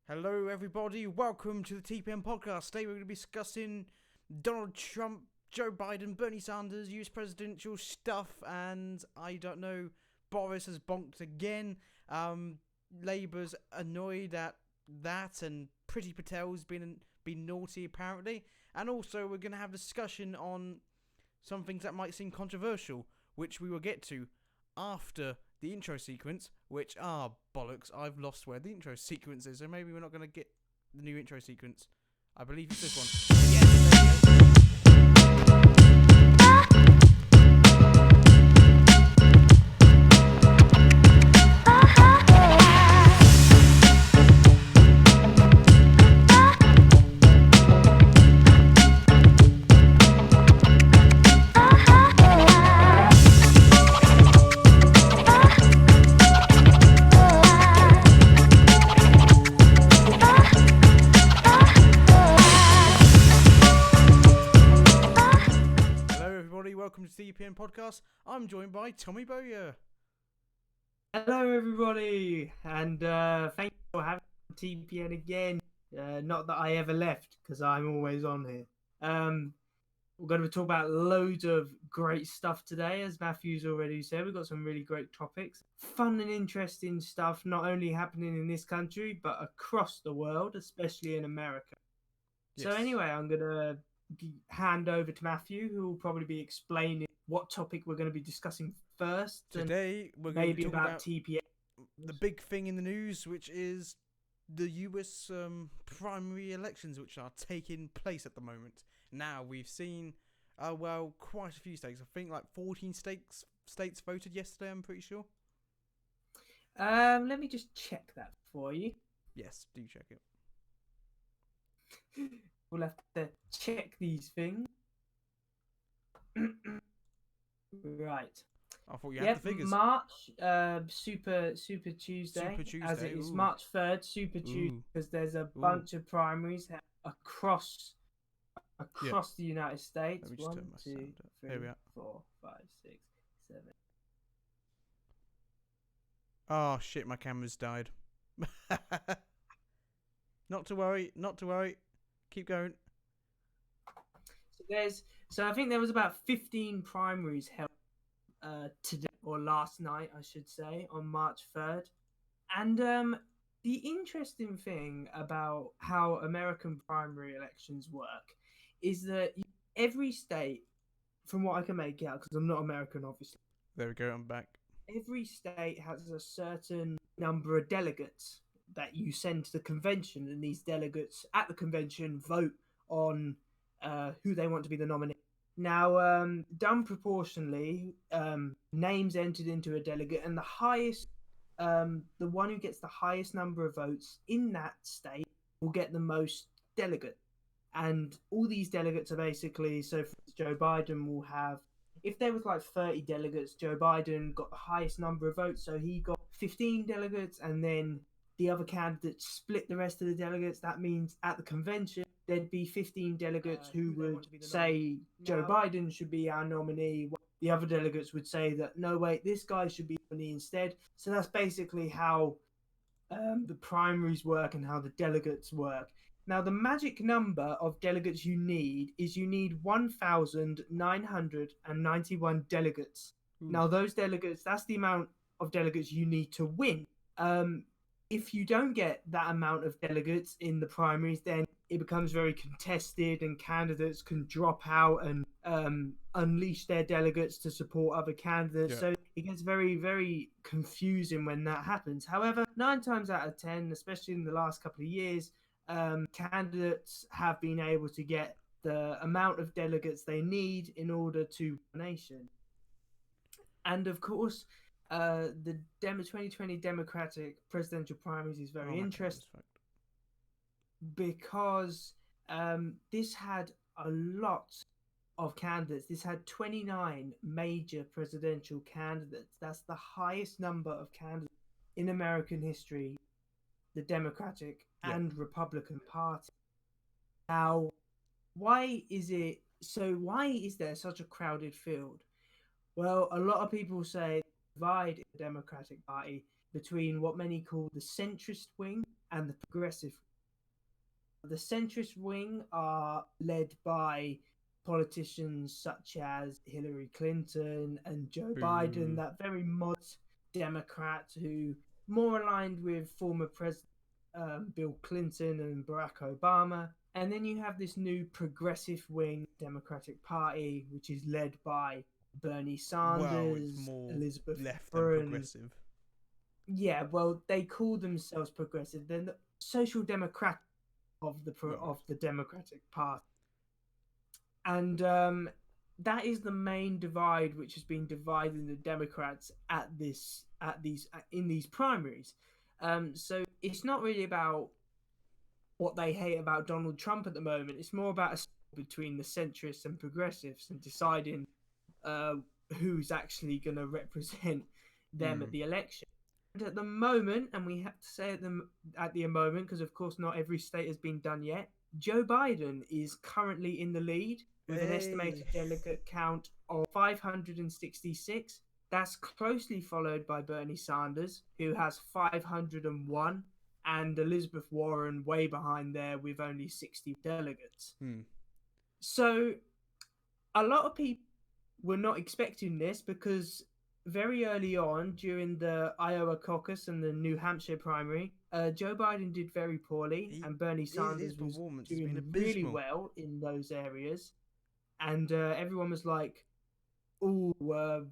Hello, everybody. Welcome to the TPM podcast. Today, we're going to be discussing Donald Trump, Joe Biden, Bernie Sanders, US presidential stuff, and I don't know. Boris has bonked again. Labour's annoyed at that, and Priti Patel's been naughty apparently. And also, we're going to have a discussion on some things that might seem controversial, which we will get to after the intro sequence, which bollocks, I've lost where the intro sequence is, so maybe we're not going to get the new intro sequence. I believe it's this one. Welcome to the TPN podcast. I'm joined by Tommy Bowyer. Hello, everybody, and thank you for having TPN again. Not that I ever left, because I'm always on here. We're going to talk about loads of great stuff today, as Matthew's already said. We've got some really great topics, fun and interesting stuff, not only happening in this country, but across the world, especially in America. Yes. So anyway, I'm going to hand over to Matthew, who will probably be explaining what topic we're going to be discussing first. Today, we're going to be talking about TPN. The big thing in the news, which is the US primary elections, which are taking place at the moment. Now, we've seen, quite a few states. I think like 14 states voted yesterday, I'm pretty sure. Let me just check that for you. Yes, do check it. We'll have to check these things. Right. I thought you had the figures. March, Super Tuesday. As it is March 3rd, Super Tuesday, because there's a bunch of primaries across the United States. Let me just 1, turn my 2, sound up. 3, Here we are. 4, 5, 6, 7. Oh shit, my camera's died. Not to worry. Keep going. So I think there was about 15 primaries held today, or last night, I should say, on March 3rd. And the interesting thing about how American primary elections work is that every state, from what I can make out, because I'm not American, obviously. There we go, I'm back. Every state has a certain number of delegates that you send to the convention, and these delegates at the convention vote on who they want to be the nominee. Now, done proportionally, names entered into a delegate, and the one who gets the highest number of votes in that state will get the most delegates. And all these delegates are basically, so Joe Biden will have, if there was like 30 delegates, Joe Biden got the highest number of votes, so he got 15 delegates, and then the other candidates split the rest of the delegates. That means at the convention, there'd be 15 delegates who would say Joe Biden should be our nominee. The other delegates would say that, no, wait, this guy should be nominee instead. So that's basically how the primaries work and how the delegates work. Now, the magic number of delegates you need 1,991 delegates. Now, those delegates, that's the amount of delegates you need to win. If you don't get that amount of delegates in the primaries, then it becomes very contested and candidates can drop out and unleash their delegates to support other candidates. Yeah. So it gets very, very confusing when that happens. However, 9 times out of 10, especially in the last couple of years, candidates have been able to get the amount of delegates they need in order to nation. And of course, the 2020 Democratic presidential primaries is very interesting because this had a lot of candidates. This had 29 major presidential candidates. That's the highest number of candidates in American history, the Democratic and Republican Party. Now, why is there such a crowded field? Well, a lot of people say divide in the Democratic Party between what many call the centrist wing and the progressive. The centrist wing are led by politicians such as Hillary Clinton and Joe Biden, that very moderate Democrat who more aligned with former President Bill Clinton and Barack Obama. And then you have this new progressive wing Democratic Party, which is led by Bernie Well, it's Sanders, more Elizabeth left than Warren. progressive. Yeah, well, they call themselves progressive. They're the social democrat of the Democratic Party, and that is the main divide which has been dividing the Democrats in these primaries. So it's not really about what they hate about Donald Trump at the moment. It's more about a between the centrists and progressives and deciding who's actually going to represent them at the election. And at the moment, and we have to say at the moment, because of course not every state has been done yet, Joe Biden is currently in the lead with an estimated delegate count of 566. That's closely followed by Bernie Sanders, who has 501, and Elizabeth Warren way behind there with only 60 delegates. So a lot of people were not expecting this because very early on during the Iowa caucus and the New Hampshire primary, Joe Biden did very poorly, and Bernie Sanders was doing really well in those areas. And everyone was like, "Oh,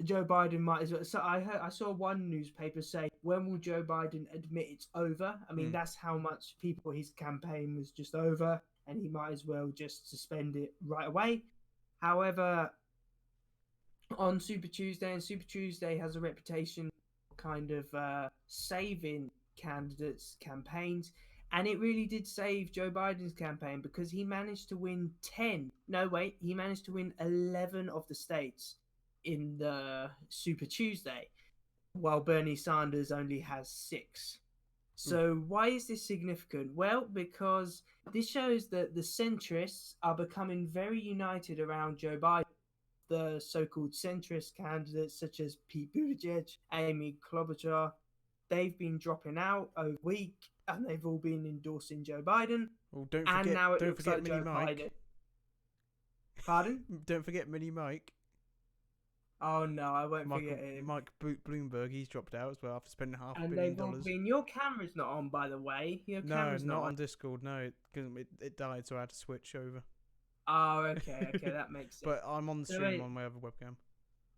Joe Biden might as well." So I saw one newspaper say, "When will Joe Biden admit it's over?" I mean, that's how much his campaign was just over, and he might as well just suspend it right away. However, on Super Tuesday, and Super Tuesday has a reputation for kind of saving candidates' campaigns, and it really did save Joe Biden's campaign because he managed to win 10. No, wait, he managed to win 11 of the states in the Super Tuesday, while Bernie Sanders only has 6. So why is this significant? Well, because this shows that the centrists are becoming very united around Joe Biden. The so-called centrist candidates such as Pete Buttigieg, Amy Klobuchar, they've been dropping out a week, and they've all been endorsing Joe Biden. Well, don't looks forget like Mini Joe Mike. Biden. Pardon? Don't forget Mini Mike. Oh no, I won't forget him. Mike Bloomberg, he's dropped out as well after spending $500 And billion. they've all been. Your camera's not on, by the way. Your camera's not on. on Discord. No, it died, so I had to switch over. Oh, okay, that makes sense. But I'm on the stream on my other webcam.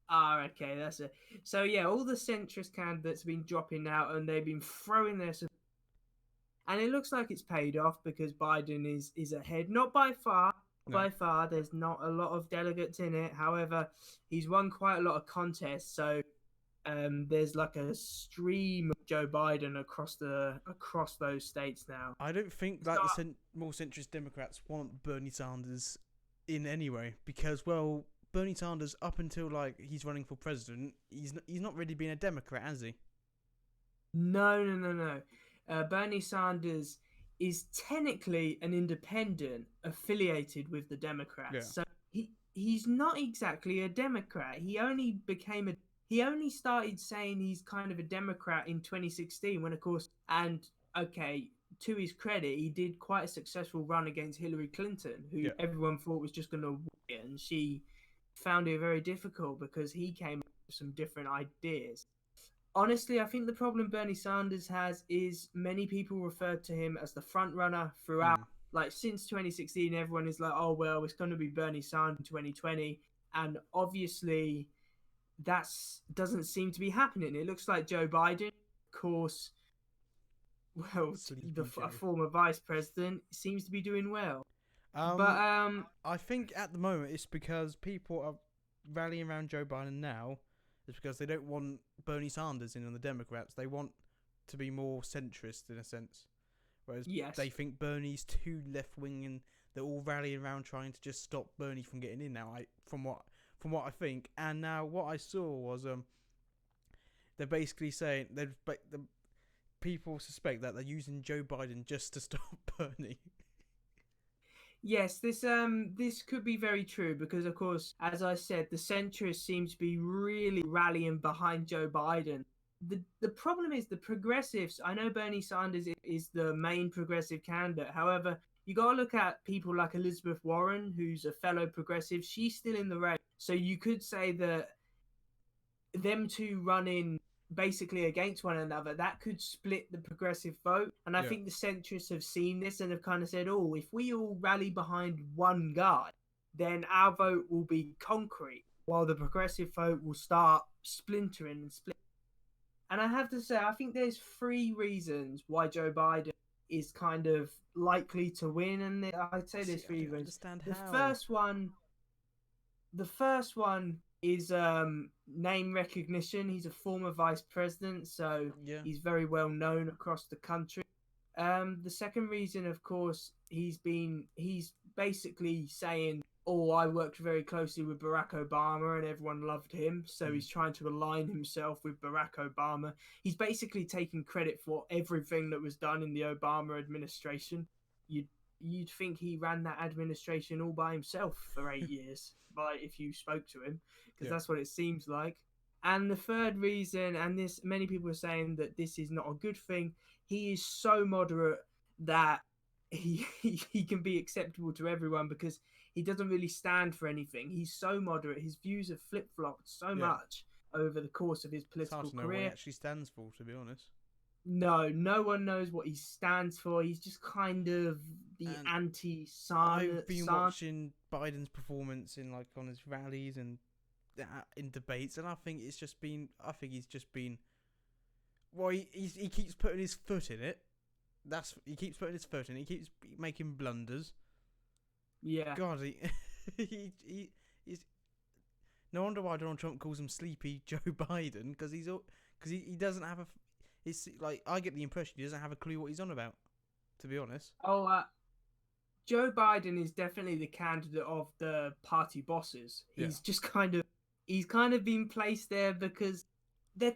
Oh, okay, that's it. So yeah, all the centrist candidates have been dropping out, and they've been throwing their support. And it looks like it's paid off because Biden is ahead, not by far. No. By far, there's not a lot of delegates in it. However, he's won quite a lot of contests, so there's like a stream of Joe Biden across those states now. I don't think the more centrist Democrats want Bernie Sanders in anyway, because Bernie Sanders, up until he's running for president, he's not really been a Democrat, has he? No. Bernie Sanders is technically an independent affiliated with the Democrats. Yeah. So he's not exactly a Democrat. He only started saying he's kind of a Democrat in 2016 when, of course, and okay, to his credit, he did quite a successful run against Hillary Clinton, who everyone thought was just going to win, and she found it very difficult because he came up with some different ideas. Honestly, I think the problem Bernie Sanders has is many people referred to him as the front runner throughout. Since 2016, everyone is like, "Oh well, it's going to be Bernie Sanders in 2020," and obviously, that doesn't seem to be happening. It looks like Joe Biden, of course, a former vice president, seems to be doing well. I think at the moment it's because people are rallying around Joe Biden now. It's because they don't want Bernie Sanders in on the Democrats. They want to be more centrist in a sense. Whereas they think Bernie's too left-wing, and they're all rallying around trying to just stop Bernie from getting in now, from what I think. And now what I saw was they're basically saying the people suspect that they're using Joe Biden just to stop Bernie. Yes, this could be very true because, of course, as I said, the centrists seem to be really rallying behind Joe Biden. the problem is the progressives. I know Bernie Sanders is the main progressive candidate. However, you got to look at people like Elizabeth Warren, who's a fellow progressive. She's still in the race. So you could say that them two running basically against one another, that could split the progressive vote. And I think the centrists have seen this and have kind of said, oh, if we all rally behind one guy, then our vote will be concrete, while the progressive vote will start splintering and splitting. And I have to say, I think there's three reasons why Joe Biden is kind of likely to win, and I'd say there's three reasons. Understand The how. first one is name recognition. He's a former vice president, so he's very well known across the country. The second reason, of course, he's basically saying, oh, I worked very closely with Barack Obama and everyone loved him, so he's trying to align himself with Barack Obama. He's basically taking credit for everything that was done in the Obama administration. You'd think he ran that administration all by himself for 8 years, if you spoke to him, because that's what it seems like. And the third reason, and this many people are saying that this is not a good thing, he is so moderate that he can be acceptable to everyone because he doesn't really stand for anything. He's so moderate. His views have flip-flopped so much over the course of his political it's hard to know career. what he actually stands for, to be honest. No one knows what he stands for. He's just kind of the anti-Sanders. I've been watching Biden's performance on his rallies and in debates, and I think he's just been. Well, he keeps putting his foot in it. He keeps putting his foot in it. He keeps making blunders. Yeah. God, he's. No wonder why Donald Trump calls him Sleepy Joe Biden, because he doesn't have a. It's like, I get the impression he doesn't have a clue what he's on about, to be honest. Joe Biden is definitely the candidate of the party bosses. He's just kind of been placed there because they're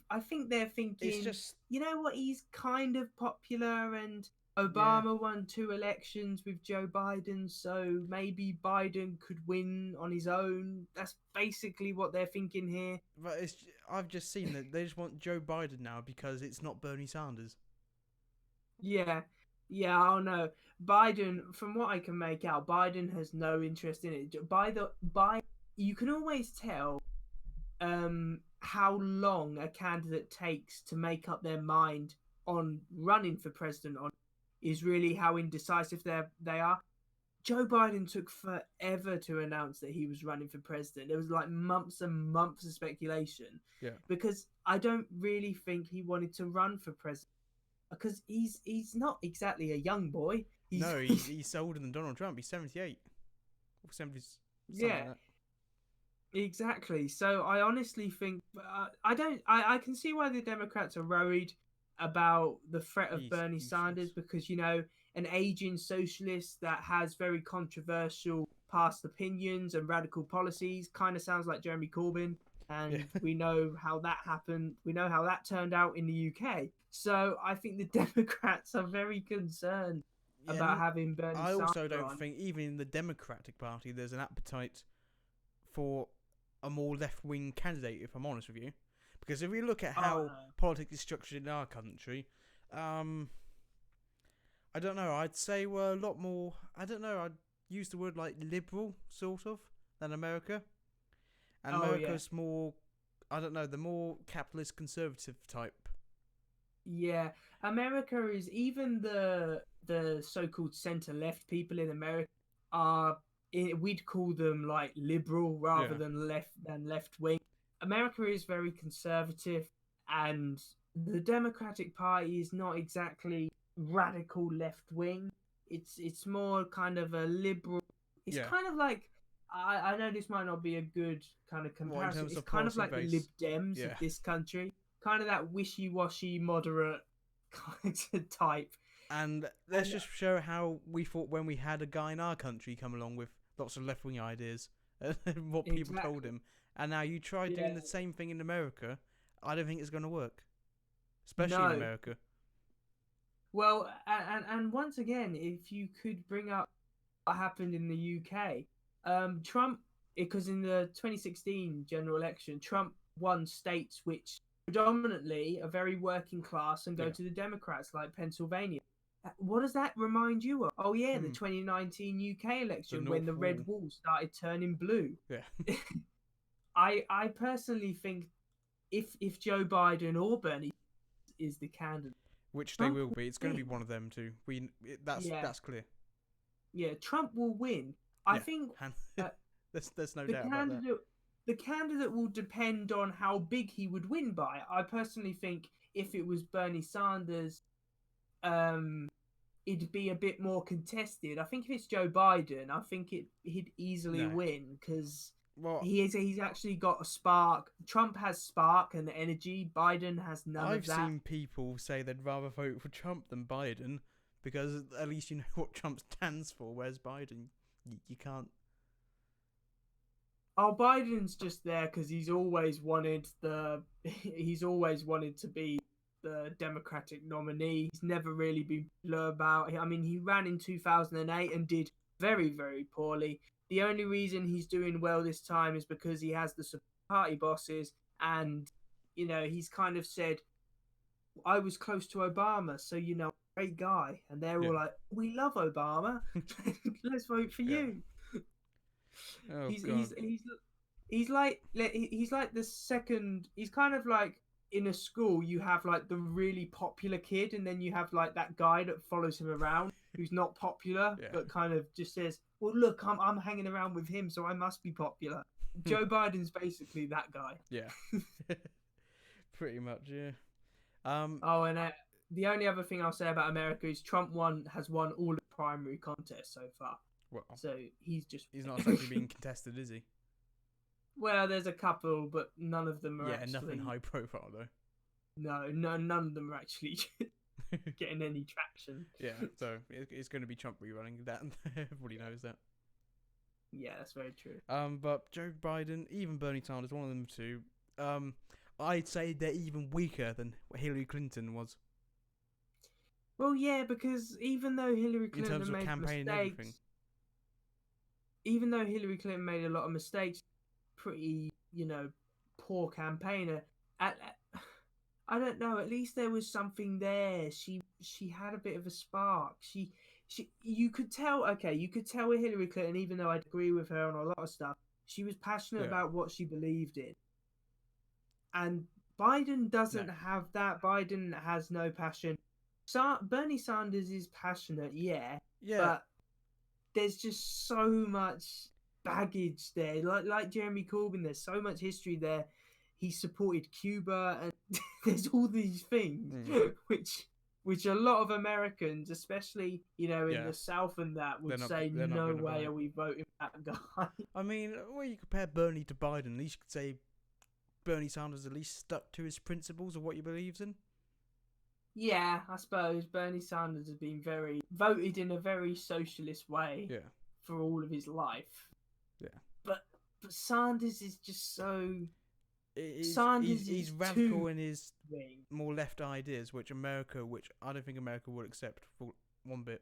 I think they're thinking, you know what, he's kind of popular and Obama won 2 elections with Joe Biden, so maybe Biden could win on his own. That's basically what they're thinking here. But I've just seen that they just want Joe Biden now because it's not Bernie Sanders. Yeah, I don't know. Biden, from what I can make out, Biden has no interest in it. You can always tell how long a candidate takes to make up their mind on running for president is really how indecisive they are. Joe Biden took forever to announce that he was running for president. There was like months and months of speculation. Yeah. Because I don't really think he wanted to run for president. Because he's not exactly a young boy. He's older than Donald Trump. He's 78. Or 70. Yeah. Like that. Exactly. So I honestly think I can see why the Democrats are worried about the threat of Bernie Sanders, because an aging socialist that has very controversial past opinions and radical policies kind of sounds like Jeremy Corbyn, and we know how that happened. We know how that turned out in the UK. So I think the Democrats are very concerned about having Bernie Sanders. I also don't think even in the Democratic Party there's an appetite for a more left-wing candidate, if I'm honest with you. Because if we look at how politics is structured in our country, I don't know, I'd say we're a lot more, I'd use the word like liberal, sort of, than America. And America's more, the more capitalist conservative type. Yeah, America is, even the so-called centre-left people in America we'd call them like liberal rather than left-wing. America is very conservative, and the Democratic Party is not exactly radical left-wing. It's more kind of a liberal. It's kind of like, I know this might not be a good kind of comparison. It's kind of like the Lib Dems of this country, kind of that wishy-washy, moderate kind of type. And let's just show how we thought when we had a guy in our country come along with lots of left-wing ideas and what people told him. And now you try doing the same thing in America, I don't think it's going to work. Especially in America. Well, and once again, if you could bring up what happened in the UK, Trump, because in the 2016 general election, Trump won states which predominantly a very working class and go Yeah. to the Democrats, like Pennsylvania. What does that remind you of? Oh yeah, the Hmm. 2019 UK election when North the red Wall. wall started turning blue. Yeah. I personally think if Joe Biden or Bernie is the candidate, Which they Trump will will be. It's going to be win. one of them too. That's Yeah, clear. yeah, Trump will win. I Yeah. think And uh, there's no the doubt about that. candidate will depend on how big he would win by. I personally think if it was Bernie Sanders, um, it'd be a bit more contested. I think if it's Joe Biden, I think he'd easily No. win because Well, he's actually got a spark. Trump has spark and energy. Biden has none I've of that. seen people say they'd rather vote for Trump than Biden because at least you know what Trump stands for, whereas Biden, you can't. Oh, Biden's just there because he's always wanted he's always wanted to be the Democratic nominee. He's never really been popular about it. I mean, he ran in 2008 and did very, very poorly. The only reason he's doing well this time is because he has the party bosses, and he's kind of said, "I was close to Obama, so great guy," and they're Yeah. all like, "We love Obama. Let's vote for Yeah. you." Oh He's God. he's he's he's like the second. He's kind of like in a school. You have like the really popular kid, and then you have like that guy that follows him around who's not popular, Yeah. but kind of just says, "Well, look, I'm hanging around with him, so I must be popular." Joe Biden's basically that guy. Yeah. Pretty much. Yeah. Oh, and the only other thing I'll say about America is Trump has won all the primary contests so far. Well, So he's just he's not actually being contested, is he? well, there's a couple, but none of them are Yeah, nothing actually. high profile though. No, none of them are actually getting any traction. Yeah, so it's going to be Trump rerunning that. Everybody knows that. Yeah, that's very true. But Joe Biden, even Bernie Sanders, one of them two. I'd say they're even weaker than Hillary Clinton was Well, yeah, because even though Hillary in terms Clinton of made campaign and everything. mistakes, even though Hillary Clinton made a lot of mistakes, pretty, poor campaigner. I don't know. At least there was something there. She had a bit of a spark. You could tell. Okay, you could tell with Hillary Clinton, even though I'd agree with her on a lot of stuff, she was passionate Yeah. about what she believed in. And Biden doesn't have that. Biden has no passion. Bernie Sanders is passionate, yeah, Yeah. but there's just so much baggage there. Like Jeremy Corbyn, there's so much history there. He supported Cuba, and there's all these things which a lot of Americans, especially in the South and that, would say, they're not no gonna way buy. are we voting for that guy. I mean, when you compare Bernie to Biden, at least you could say Bernie Sanders at least stuck to his principles of what he believes in. Yeah, I suppose Bernie Sanders has been voted in a very socialist way for all of his life. Yeah. But Sanders is just so. He's radical in his wing. more left ideas, which I don't think America would accept for one bit.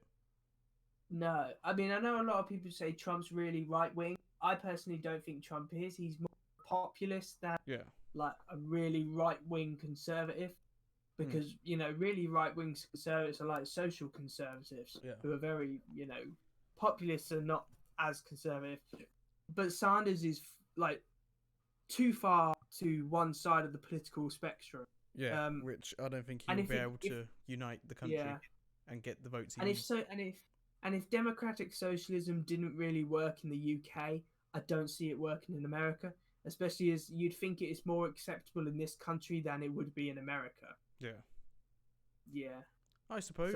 No, I mean, I know a lot of people say Trump's really right wing. I personally don't think Trump is. He's more populist than like a really right wing conservative. Because really right wing conservatives are like social conservatives who are very populists are not as conservative. But Sanders is like too far to one side of the political spectrum. Yeah, which I don't think he'll be able to unite the country and get the votes he needs. If democratic socialism didn't really work in the UK, I don't see it working in America. Especially as you'd think it is more acceptable in this country than it would be in America. Yeah. Yeah. I suppose.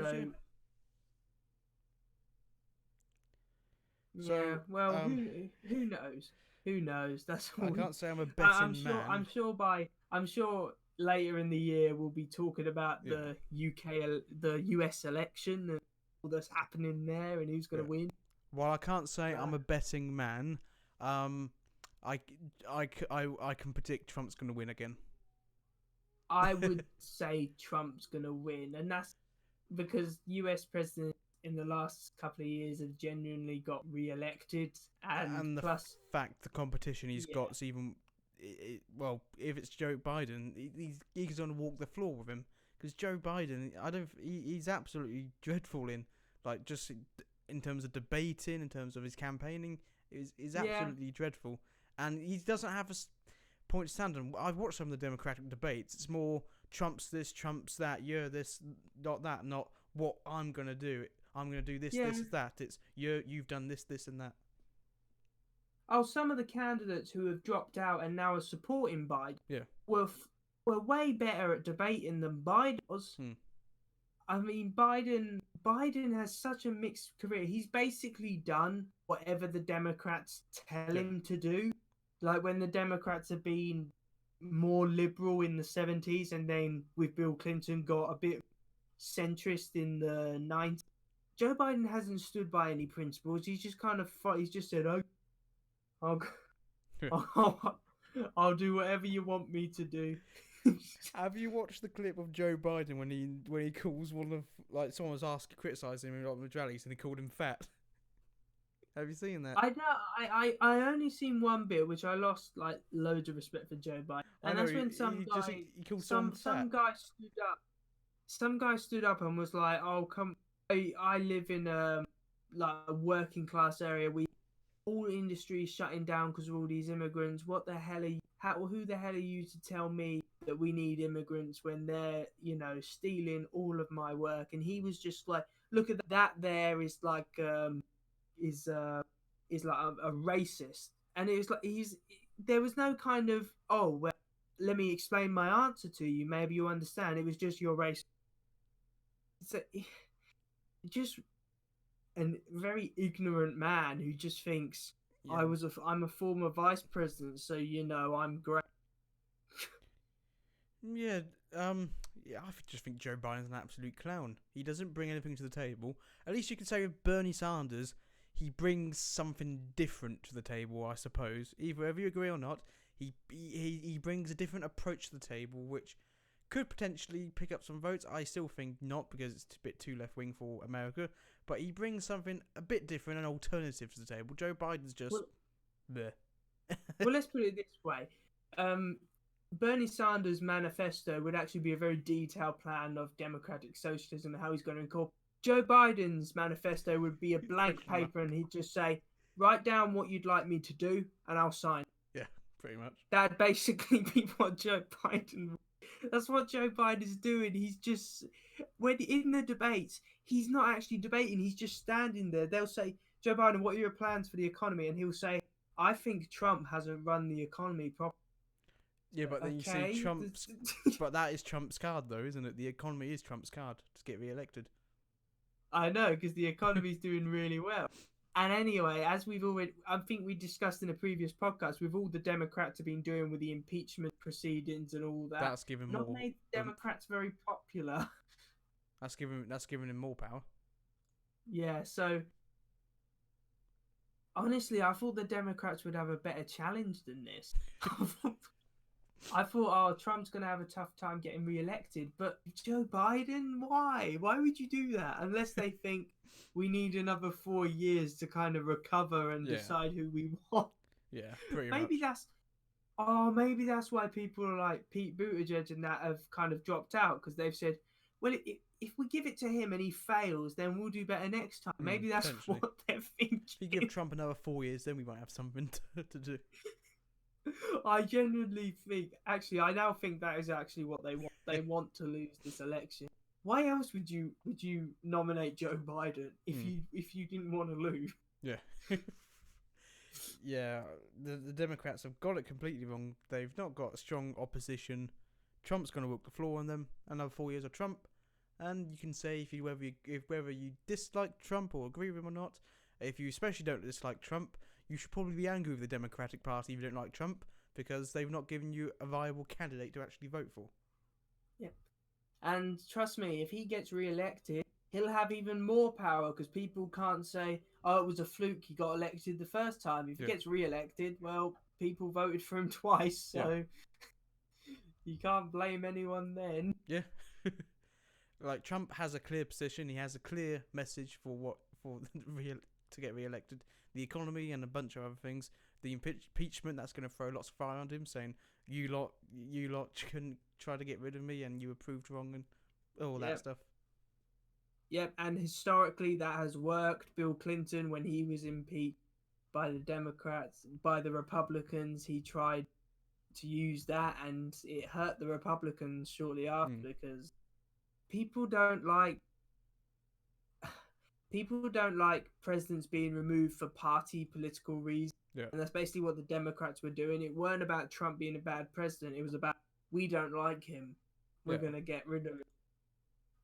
Yeah. Well, who knows? Who knows? That's all. I can't say I'm a betting man. I'm sure later in the year we'll be talking about the US election and all that's happening there and who's going to win. While I can't say I'm a betting man, I can predict Trump's going to win again. I would say Trump's going to win, and that's because US presidents in the last couple of years have genuinely got re-elected, and the plus fact the competition he's got is even well, if it's Joe Biden, he's going to walk the floor with him, because Joe Biden, he's absolutely dreadful in, like, just in terms of debating, in terms of his campaigning, is absolutely dreadful, and he doesn't have a point to stand on. I've watched some of the Democratic debates. It's more Trump's this, Trump's that, you're this, not that, not what I'm going to do. I'm going to do this, this, that. It's you've done this, this, and that. Oh, some of the candidates who have dropped out and now are supporting Biden were way better at debating than Biden was. I mean, Biden has such a mixed career. He's basically done whatever the Democrats tell him to do. Like when the Democrats have been more liberal in the 70s, and then with Bill Clinton got a bit centrist in the 90s. Joe Biden hasn't stood by any principles. He's just kind of he's just said, "Oh, I'll do whatever you want me to do." Have you watched the clip of Joe Biden when he calls one of, like, someone was criticising him at the rallies and he called him fat? Have you seen that? I know. I only seen one bit, which I lost like loads of respect for Joe Biden, and that's when some guy stood up. Some guy stood up and was like, "Oh, come! I live in like a working class area. All industries shutting down because of all these immigrants. What the hell are you? Who the hell are you to tell me that we need immigrants when they're, stealing all of my work?" And he was just like, "Look at that! There is like is like a racist." And it was like there was no kind of, "Oh, well, let me explain my answer to you. Maybe you understand." It was just, "You're racist." So just a very ignorant man who just thinks I'm a former vice president, so I'm great. I just think Joe Biden's an absolute clown. He doesn't bring anything to the table. At least you could say with Bernie Sanders, he brings something different to the table, I suppose. Whether you agree or not, he brings a different approach to the table, which could potentially pick up some votes. I still think not, because it's a bit too left-wing for America. But he brings something a bit different, an alternative to the table. Joe Biden's just there. Well, let's put it this way. Bernie Sanders' manifesto would actually be a very detailed plan of democratic socialism and how he's going to incorporate. Joe Biden's manifesto would be a blank paper, and he'd just say, "Write down what you'd like me to do, and I'll sign." Yeah, pretty much. That'd basically be what Joe Biden. That's what Joe Biden's doing. He's just, when in the debates, he's not actually debating. He's just standing there. They'll say, "Joe Biden, what are your plans for the economy?" And he'll say, "I think Trump hasn't run the economy properly." Yeah, but then you see Trump's... But that is Trump's card, though, isn't it? The economy is Trump's card to get re-elected. I know, because the economy's doing really well. And anyway, as I think we discussed in a previous podcast, with all the Democrats have been doing with the impeachment proceedings and all that, that's given not made Democrats very popular. That's given him more power. Yeah, so honestly, I thought the Democrats would have a better challenge than this. I thought, Trump's going to have a tough time getting re-elected, but Joe Biden, why? Why would you do that? Unless they think we need another 4 years to kind of recover and decide who we want. Yeah, pretty much. Maybe that's why people like Pete Buttigieg and that have kind of dropped out, because they've said, well, if we give it to him and he fails, then we'll do better next time. Maybe that's what they're thinking. If you give Trump another 4 years, then we might have something to do. I genuinely think, actually, I now think that is actually what they want. They want to lose this election. Why else would you nominate Joe Biden if you didn't want to lose? Yeah. Yeah, the Democrats have got it completely wrong. They've not got strong opposition. Trump's going to walk the floor on them. Another 4 years of Trump. And you can say whether you dislike Trump or agree with him or not. If you especially don't dislike Trump, you should probably be angry with the Democratic Party if you don't like Trump, because they've not given you a viable candidate to actually vote for. Yeah. And trust me, if he gets re-elected, he'll have even more power, because people can't say, "Oh, it was a fluke, he got elected the first time." If he gets re-elected, well, people voted for him twice, so you can't blame anyone then. Yeah. Like, Trump has a clear position, he has a clear message for to get re-elected. The economy and a bunch of other things. the impeachment that's going to throw lots of fire around him, saying you lot couldn't try to get rid of me and you were proved wrong and all that stuff. Yep, and historically that has worked. Bill Clinton, when he was impeached by the Democrats, by the Republicans, he tried to use that, and it hurt the Republicans shortly after because people don't like presidents being removed for party political reasons. Yeah. And that's basically what the Democrats were doing. It weren't about Trump being a bad president. It was about, we don't like him. We're going to get rid of him.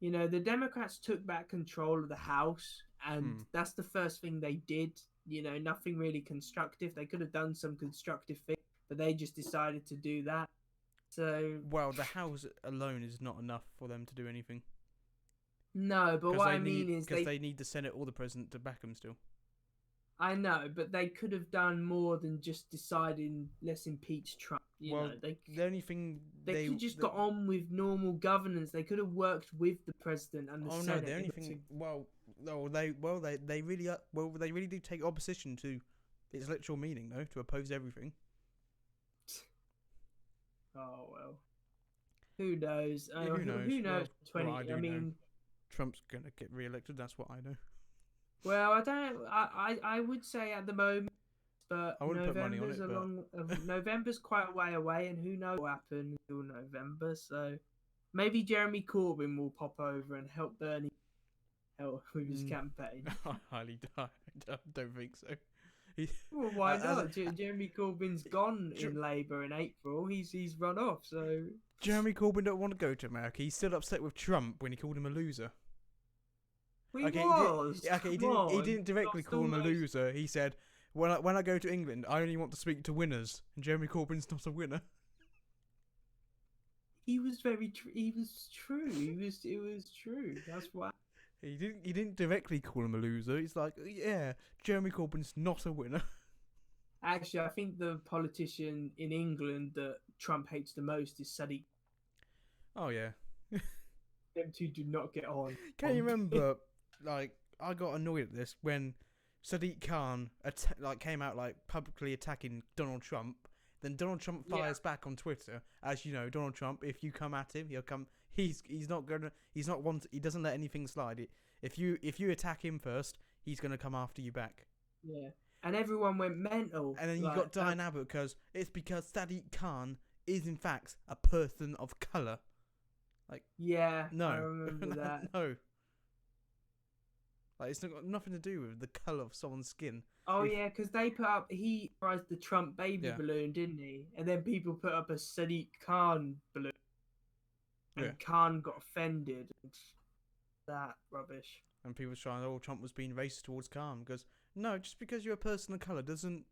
You know, the Democrats took back control of the House, and that's the first thing they did. You know, nothing really constructive. They could have done some constructive things, but they just decided to do that. So, well, the House alone is not enough for them to do anything. No, but what I mean is because they need the Senate or the President to back them still. I know, but they could have done more than just deciding let's impeach Trump. You know, the only thing they could just got on with normal governance. They could have worked with the president and the Senate. Oh no, the only thing. They really do take opposition to its literal meaning, though, to oppose everything. Oh well, who knows? Who knows? Who knows? Well, I mean, Trump's gonna get re-elected. That's what I know. Well, I don't. I would say at the moment, but I wouldn't put money on it. November's quite a way away, and who knows what will happen until November. So maybe Jeremy Corbyn will pop over and help Bernie with his campaign. I highly don't think so. Well, why not? Jeremy Corbyn's gone in Labour in April. He's run off. So Jeremy Corbyn don't want to go to America. He's still upset with Trump when he called him a loser. He didn't directly call him a loser. He said, when I go to England, I only want to speak to winners. And Jeremy Corbyn's not a winner. He was very true. It was true. That's why. He didn't directly call him a loser. He's like, yeah, Jeremy Corbyn's not a winner. Actually, I think the politician in England that Trump hates the most is Sadiq. Oh yeah. Them two do not get on. Can you remember? Like, I got annoyed at this when Sadiq Khan came out publicly attacking Donald Trump. Then Donald Trump fires back on Twitter, as you know, Donald Trump. If you come at him, he'll come. He doesn't let anything slide. If you attack him first, he's gonna come after you back. Yeah, and everyone went mental. And then you got Diane Abbott because Sadiq Khan is in fact a person of colour. No, I remember that. No. It's got nothing to do with the colour of someone's skin. Oh yeah, because they put up, he prized the Trump baby balloon, didn't he? And then people put up a Sadiq Khan balloon. And Khan got offended. And that rubbish. And people trying, Trump was being racist towards Khan. Because, no, just because you're a person of colour doesn't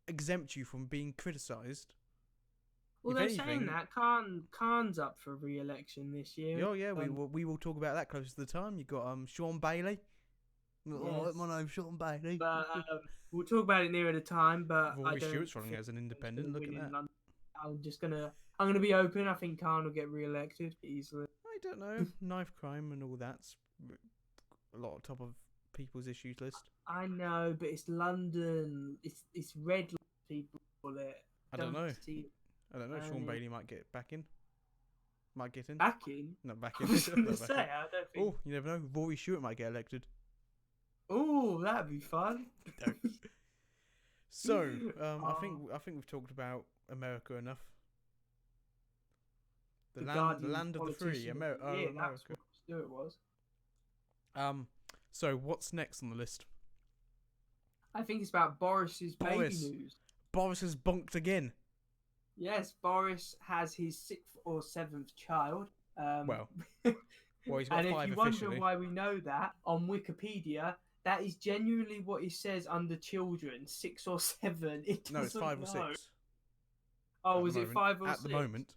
exempt you from being criticised. Well, they're saying that Khan's up for re-election this year. Oh yeah, we will talk about that closer to the time. You got Sean Bailey. Yes. Oh, my name's Sean Bailey. But we'll talk about it nearer the time. But Rory Stewart's running as an independent. Look at that. I'm gonna be open. I think Khan will get re-elected easily. I don't know. Knife crime and all that's a lot of top of people's issues list. I know, but it's London. It's red. People call it. I don't know. Sean Bailey might get back in. Might get in. Back in? Not back in. I was going to say, I don't think. Oh, you never know. Rory Stewart might get elected. Oh, that'd be fun. So, I think we've talked about America enough. The land of the free, America. That's what Stewart was. So what's next on the list? I think it's about Boris's baby news. Boris has bonked again. Yes, Boris has his 6th or 7th child. Well, he's got 5 officially. And if you wonder why we know that, on Wikipedia, that is genuinely what it says under children, 6 or 7. No, it's 5 or 6. Oh, was it 5 or 6? At the moment.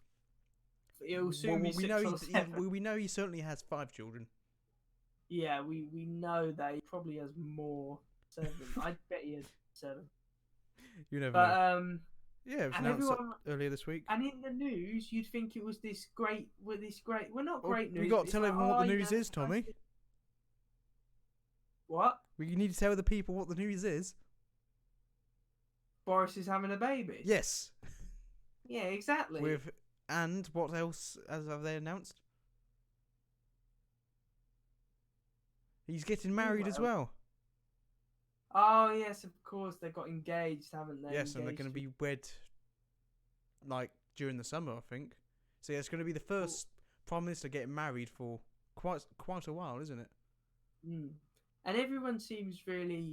It'll soon be 6 or 7. We know he certainly has 5 children. Yeah, we know that he probably has more. 7. I bet he has 7. You never know. Yeah, it was announced earlier this week. And in the news, you'd think it was this great. Well, not great news. We got to tell everyone what the news is, Tommy. What? We need to tell the people what the news is. Boris is having a baby. Yes. Yeah, exactly. And what else have they announced? He's getting married as well. Oh yes, of course they got engaged, haven't they? Yes, and they're going to be wed like during the summer, I think. So yeah, it's going to be the first Prime Minister getting married for quite a while, isn't it? Mm. And everyone seems really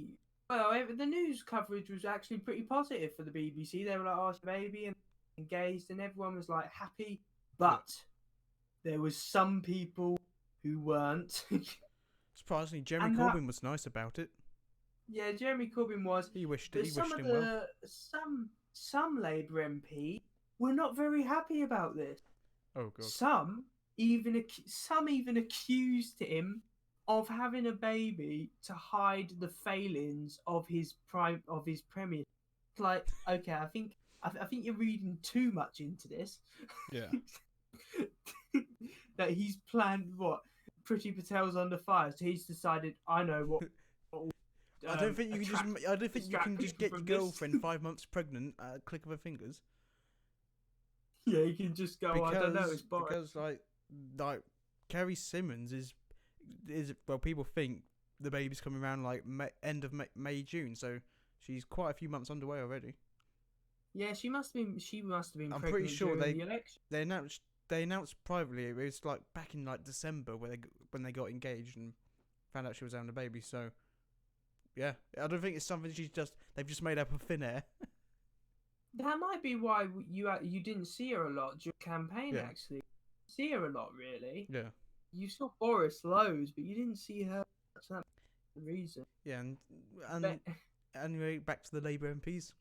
well. The news coverage was actually pretty positive for the BBC. They were like, "Oh, it's a baby," and engaged, and everyone was like happy. But there was some people who weren't. Surprisingly, Jeremy Corbyn was nice about it. Yeah, Jeremy Corbyn was. He wished him well. Some Labour MP were not very happy about this. Oh god. Some even accused him of having a baby to hide the failings of his premier. Like, okay, I think you're reading too much into this. Yeah. That he's planned what Priti Patel's under fire, so he's decided I know what. I don't think you can just get your girlfriend 5 months pregnant at a click of her fingers. Yeah, you can just go. I don't know. It's Boris. Because like Kerry Simmons is well, people think the baby's coming around like end of May June, so she's quite a few months underway already. Yeah, she must have been. I'm pretty sure the election. They announced privately. It was like back in like December when they got engaged and found out she was having a baby. So yeah, I don't think it's something they've just made up of thin air. That might be why you didn't see her a lot during the campaign. Yeah. Actually, see her a lot, really. Yeah. You saw Boris loads, but you didn't see her. That's not the reason. Yeah, and anyway, back to the Labour MPs.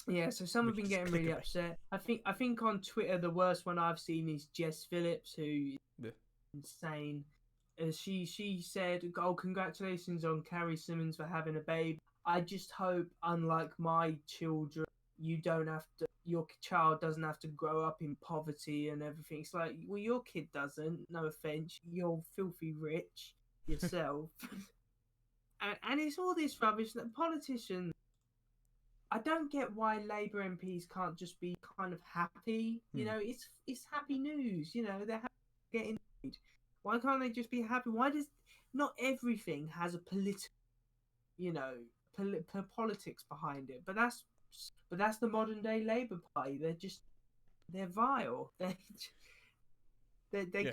Yeah, so some have been getting really upset. I think on Twitter the worst one I've seen is Jess Phillips, who is insane. She said, "Oh, congratulations on Carrie Simmons for having a baby. I just hope, unlike my children, your child doesn't have to grow up in poverty and everything." It's like, well, your kid doesn't. No offense, you're filthy rich yourself, and it's all this rubbish that politicians. I don't get why Labour MPs can't just be kind of happy. You know, it's happy news. You know, they're getting paid. Why can't they just be happy? Why does not everything has a political, politics behind it? But that's the modern day Labour Party. They're vile. They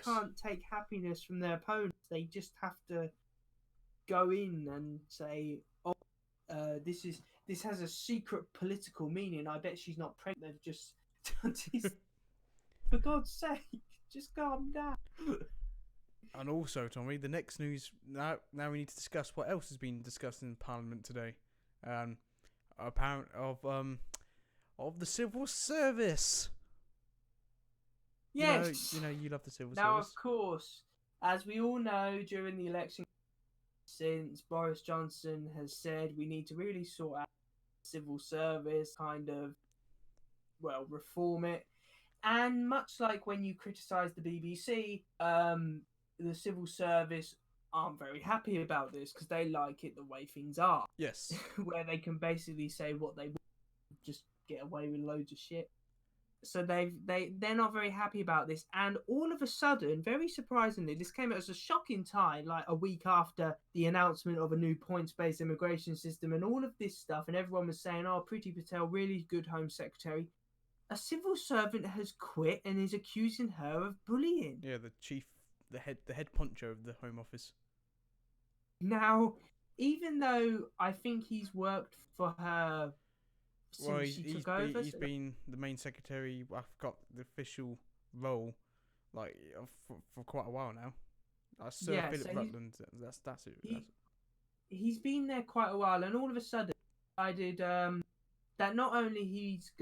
can't take happiness from their opponents. They just have to go in and say, "Oh, this has a secret political meaning. I bet she's not pregnant." They've just done this. For God's sake, just calm down. And also, Tommy, the next news now we need to discuss what else has been discussed in Parliament today. Apparent of the civil service. Yes. You love the civil service. Now, of course, as we all know, during the election, since Boris Johnson has said we need to really sort out civil service, kind of, reform it. And much like when you criticise the BBC, the civil service aren't very happy about this because they like it the way things are. Yes. Where they can basically say what they want, just get away with loads of shit. So they're not very happy about this. And all of a sudden, very surprisingly, this came as a shocking time, like a week after the announcement of a new points-based immigration system and all of this stuff. And everyone was saying, "Oh, Priti Patel, really good Home Secretary." A civil servant has quit and is accusing her of bullying. Yeah, the head poncho of the Home Office. Now, even though I think he's worked for her since she took over. He's been the main secretary. I've got the official role, like for quite a while now. Sir Philip Rutland. That's it. He's been there quite a while, and all of a sudden, I did that. Not only he's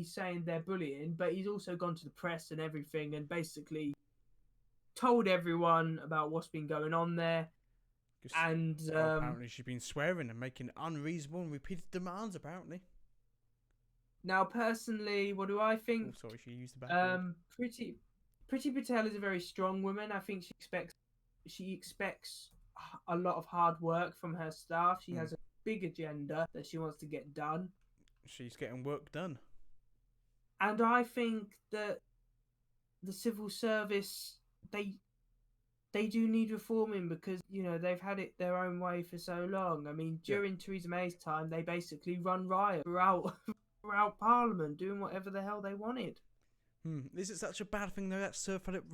saying they're bullying, but he's also gone to the press and everything, and basically told everyone about what's been going on there. And apparently she's been swearing and making unreasonable and repeated demands. Apparently. Now, personally, what do I think? Oh, sorry, she used the bad word. Priti Patel is a very strong woman. I think she expects a lot of hard work from her staff. She has a big agenda that she wants to get done. she's getting work done. And I think that the civil service, they do need reforming, because they've had it their own way for so long. I mean, Yeah. during Theresa May's time, they basically run riot throughout throughout Parliament, doing whatever the hell they wanted. Is it such a bad thing though that Sir Philip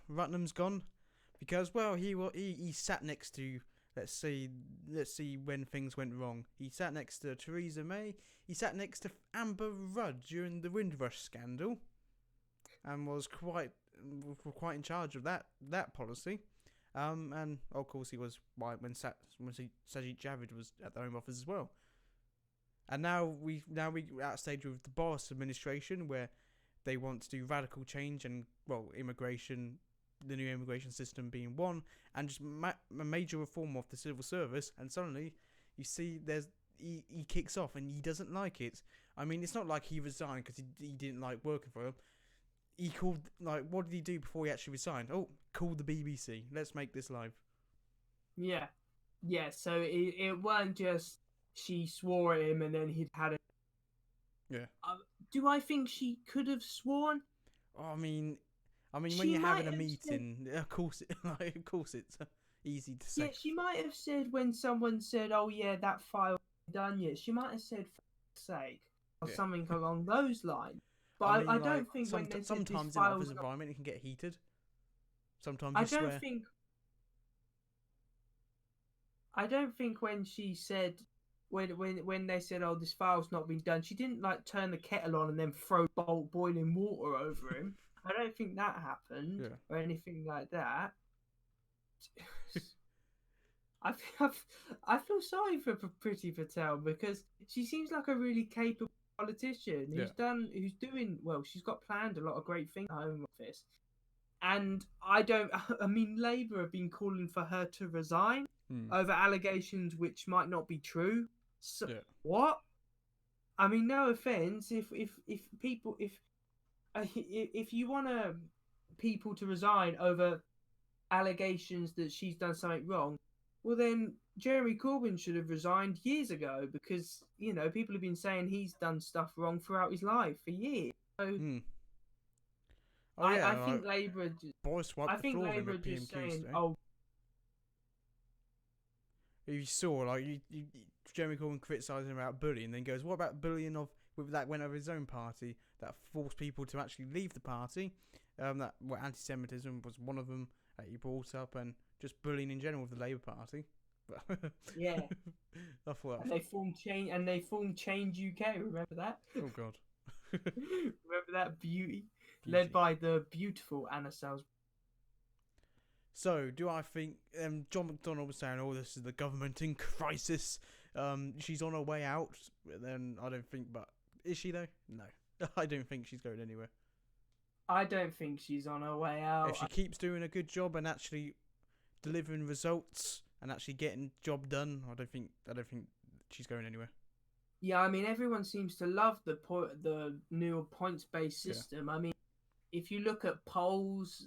Rutnam's gone? Because well, he sat next to, let's see when things went wrong. He sat next to Theresa May. He sat next to Amber Rudd during the Windrush scandal, and was quite in charge of that policy. And of course he was right when Sajid Javid was at the Home Office as well. And now we at a stage with the Boris administration where they want to do radical change and immigration, the new immigration system being one, and just a major reform of the civil service. And suddenly you see he kicks off and he doesn't like it. I mean, it's not like he resigned because he didn't like working for him. He called, what did he do before he actually resigned? Oh, called the BBC. Let's make this live. Yeah. So it weren't just she swore at him and then he'd had it. Yeah. Do I think she could have sworn? Oh, I mean, when She you're having a might have meeting, of course it's easy to say. Yeah, she might have said when someone said, "Oh yeah, that file done yet." She might have said, "For fuck's sake," or something along those lines. But I mean, I don't think when they said sometimes this in file office environment it can get heated. Sometimes I you don't swear. think. I don't think when she said, when they said, "Oh, this file's not been done," she didn't turn the kettle on and then throw boiling water over him. I don't think that happened or anything like that. I feel sorry for Priti Patel, because she seems like a really capable politician who's doing well. She's got planned a lot of great things in the Home Office, and I mean, Labour have been calling for her to resign over allegations which might not be true. So what? I mean, no offense, if people if you want people to resign over allegations that she's done something wrong, well then Jeremy Corbyn should have resigned years ago, because people have been saying he's done stuff wrong throughout his life for years. So I think Labour Boris wiped the floor with him at just PMQs saying, today. oh, you saw Jeremy Corbyn criticising about bullying, and then goes, what about bullying that went over his own party, that forced people to actually leave the party, that anti-Semitism was one of them that he brought up, and just bullying in general with the Labour Party. yeah. I thought They formed Change UK. Remember that? Oh God. Remember that beauty, led by the beautiful Anna Salisbury. So, do I think John McDonnell was saying, "Oh, this is the government in crisis. She's on her way out." Then I don't think, but is she though? No, I don't think she's going anywhere. I don't think she's on her way out. If she keeps doing a good job and actually delivering results and actually getting job done, I don't think she's going anywhere. Yeah, I mean, everyone seems to love the new points-based system. I mean, if you look at polls,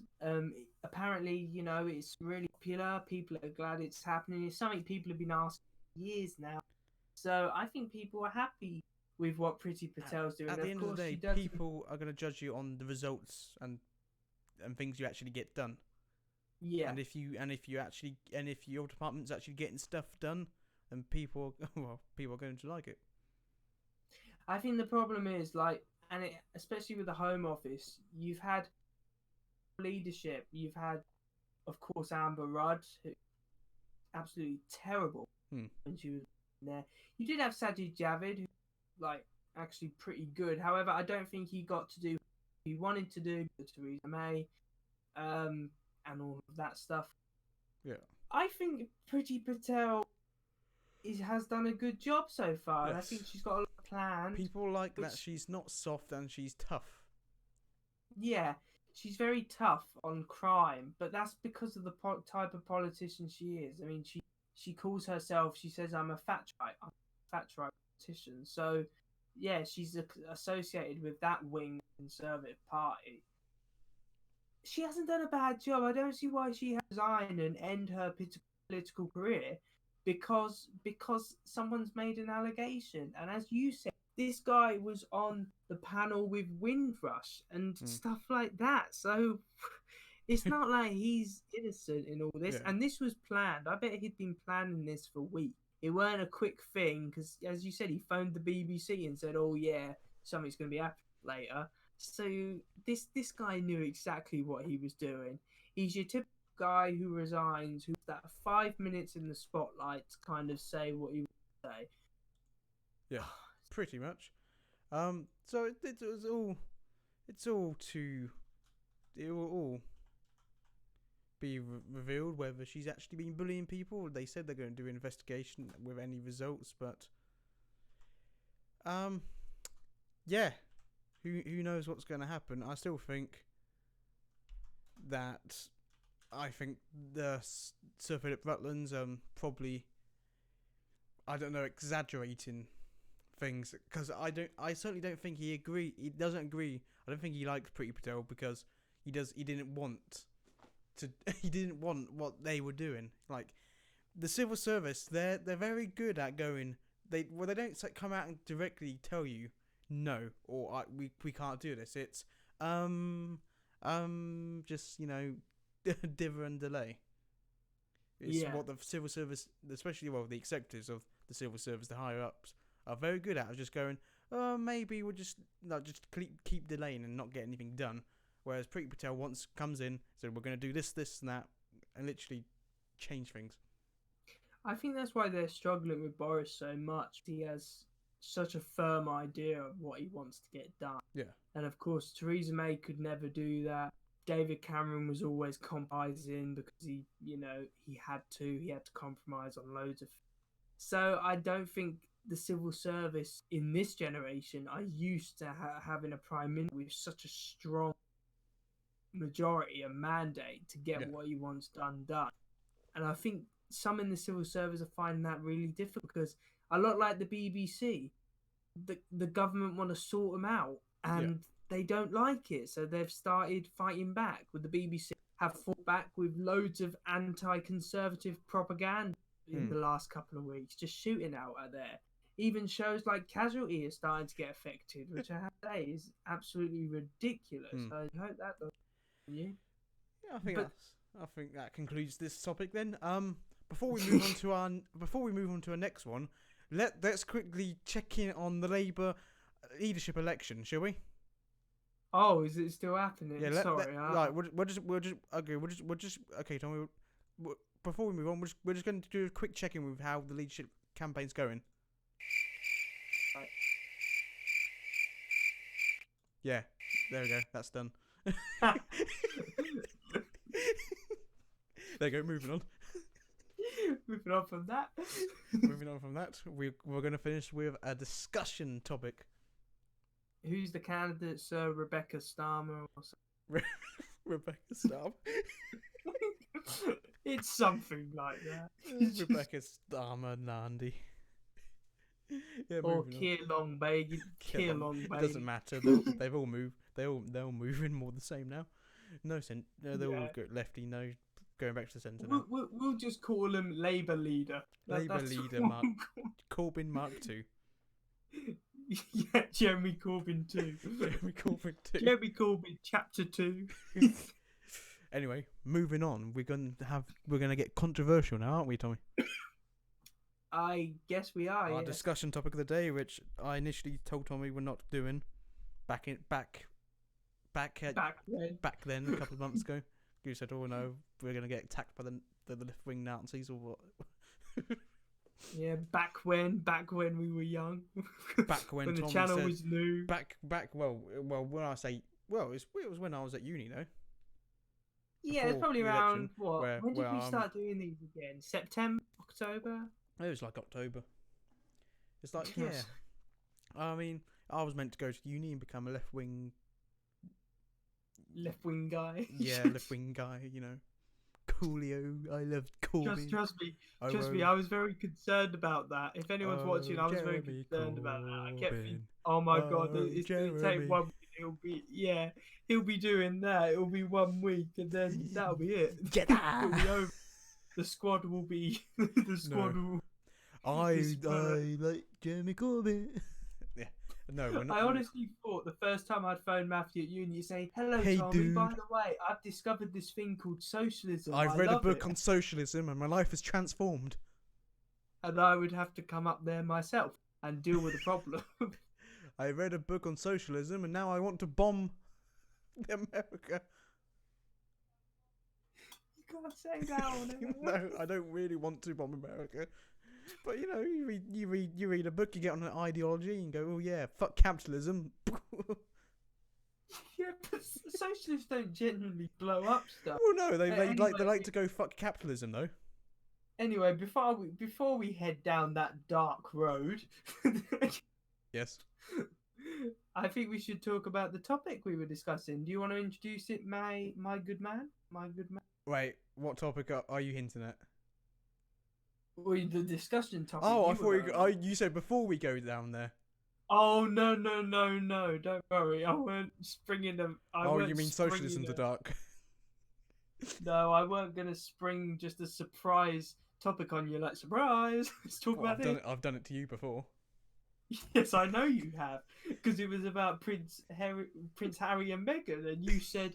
apparently, it's really popular. People are glad it's happening. It's something people have been asking for years now. So I think people are happy with what Priti Patel's doing. At the end of the day, people are going to judge you on the results and things you actually get done. Yeah. And if your department's actually getting stuff done, then people are going to like it. I think the problem is especially with the Home Office, you've had leadership. You've had, of course, Amber Rudd, who absolutely terrible when she was there. You did have Sajid Javid, who actually pretty good. However, I don't think he got to do what he wanted to do with Theresa May, and all of that stuff. Yeah. I think Priti Patel has done a good job so far. Yes. And I think she's got a lot of plans. People like that she's not soft and she's tough. Yeah, she's very tough on crime, but that's because of the type of politician she is. I mean, she calls herself, she says, I'm a fat right politician. So, yeah, she's associated with that wing of the Conservative Party. She hasn't done a bad job. I don't see why she has to resign and end her political career. because someone's made an allegation. And as you said, this guy was on the panel with Windrush and stuff like that. So it's not like he's innocent in all this. Yeah. And this was planned. I bet he'd been planning this for weeks. It weren't a quick thing because, as you said, he phoned the BBC and said, "Oh yeah, something's going to be happening later." So this guy knew exactly what he was doing. He's your typical guy who resigns, who's that 5 minutes in the spotlight to kind of say what he wants to say. Yeah, pretty much. So it will all be revealed whether she's actually been bullying people. They said they're going to do an investigation with any results, but yeah, who knows what's going to happen? I still think that the Sir Philip Rutland's probably, I don't know, exaggerating things, because I certainly don't think he doesn't agree. I don't think he likes Priti Patel because he didn't want what they were doing. Like the civil service, they're very good at going. They don't come out and directly tell you no, or we can't do this. It's just dither and delay. It's what the civil service, especially the executives of the civil service, the higher ups, are very good at. Just going, oh, maybe we'll just keep delaying and not get anything done. Whereas Priti Patel comes in, said we're going to do this, and that, and literally change things. I think that's why they're struggling with Boris so much. He has such a firm idea of what he wants to get done. Yeah. And of course, Theresa May could never do that. David Cameron was always compromising because he had to compromise on loads of. So I don't think the civil service in this generation are used to having a prime minister with such a strong majority, a mandate to get what he wants done. And I think some in the civil service are finding that really difficult because a lot like the BBC, the government want to sort them out and they don't like it, so they've started fighting back. With the BBC, have fought back with loads of anti-conservative propaganda in the last couple of weeks, just shooting out there. Even shows like Casualty are starting to get affected, which I have to say is absolutely ridiculous. I hope that doesn't you. Yeah, I think that concludes this topic then. Before we move on to our next one, let's quickly check in on the Labour leadership election, shall we? Oh, is it still happening? Yeah, sorry. Right, we'll just okay, Tommy. Before we move on, we're just going to do a quick check-in with how the leadership campaign's going. Right. Yeah, there we go. That's done. There you go. Moving on. Moving on from that. We're going to finish with a discussion topic. Who's the candidate, Sir Rebecca Starmer or something? Rebecca Starmer. It's something like that. Rebecca Starmer Nandi. Yeah, or Keir Longbailey. Keir Longbailey. It doesn't matter. They've all moved. They're all moving more the same now. No sense. They're all lefty. No, going back to the centre now. We'll just call him Labour leader. Labour leader Corbyn Mark II. Yeah, Jeremy Corbyn 2. Jeremy Corbyn Chapter 2. Anyway, moving on. We're gonna get controversial now, aren't we, Tommy? I guess we are. Our discussion topic of the day, which I initially told Tommy we're not doing, back then a couple of months ago. You said, "Oh no, we're gonna get attacked by the left wing Nazis or what?" Yeah, back when we were young. Back when the Tommy channel said, was new. Back. Well, when I say, it was when I was at uni, though. Yeah, it's probably around what? When did we where, start doing these again? September, October? It was like October. It's like I mean, I was meant to go to uni and become a left wing guy. Yeah, left wing guy. You know, Coolio. I loved Corbyn. Trust me. I was very concerned about that. If anyone's watching, I was very concerned about that. I kept thinking, "Oh my god, it's going to take 1 week. He'll be doing that. It'll be 1 week, and then that'll be it. Get out. It'll be over." the squad will be the squad will. I like Jeremy Corbyn. Yeah, no, we're not. I honestly thought the first time I'd phoned Matthew at uni, you say, "Hello, Hey, Tommy. dude. By the way, I've discovered this thing called socialism. I've I read a love book it." on socialism, and my life is transformed. And I would have to come up there myself and deal with the problem. I read a book on socialism, and now I want to bomb America. You can't say that on it. No, I don't really want to bomb America. But you know, you read a book, you get on an ideology, and go, oh yeah, fuck capitalism. Yeah, but socialists don't generally blow up stuff. Well, no, they Anyway. like to go fuck capitalism though. Anyway, before we head down that dark road, Yes. I think we should talk about the topic we were discussing. Do you want to introduce it, my good man? My good man. Wait, what topic are you hinting at? Well, the discussion topic. Oh, I were thought going on. you said before we go down there. Oh no! Don't worry. I weren't springing them. You mean socialism to dark? No, I weren't gonna spring just a surprise topic on you. Like surprise. Let's talk about it. I've done it to you before. Yes, I know you have, because it was about Prince Harry and Meghan, and you said,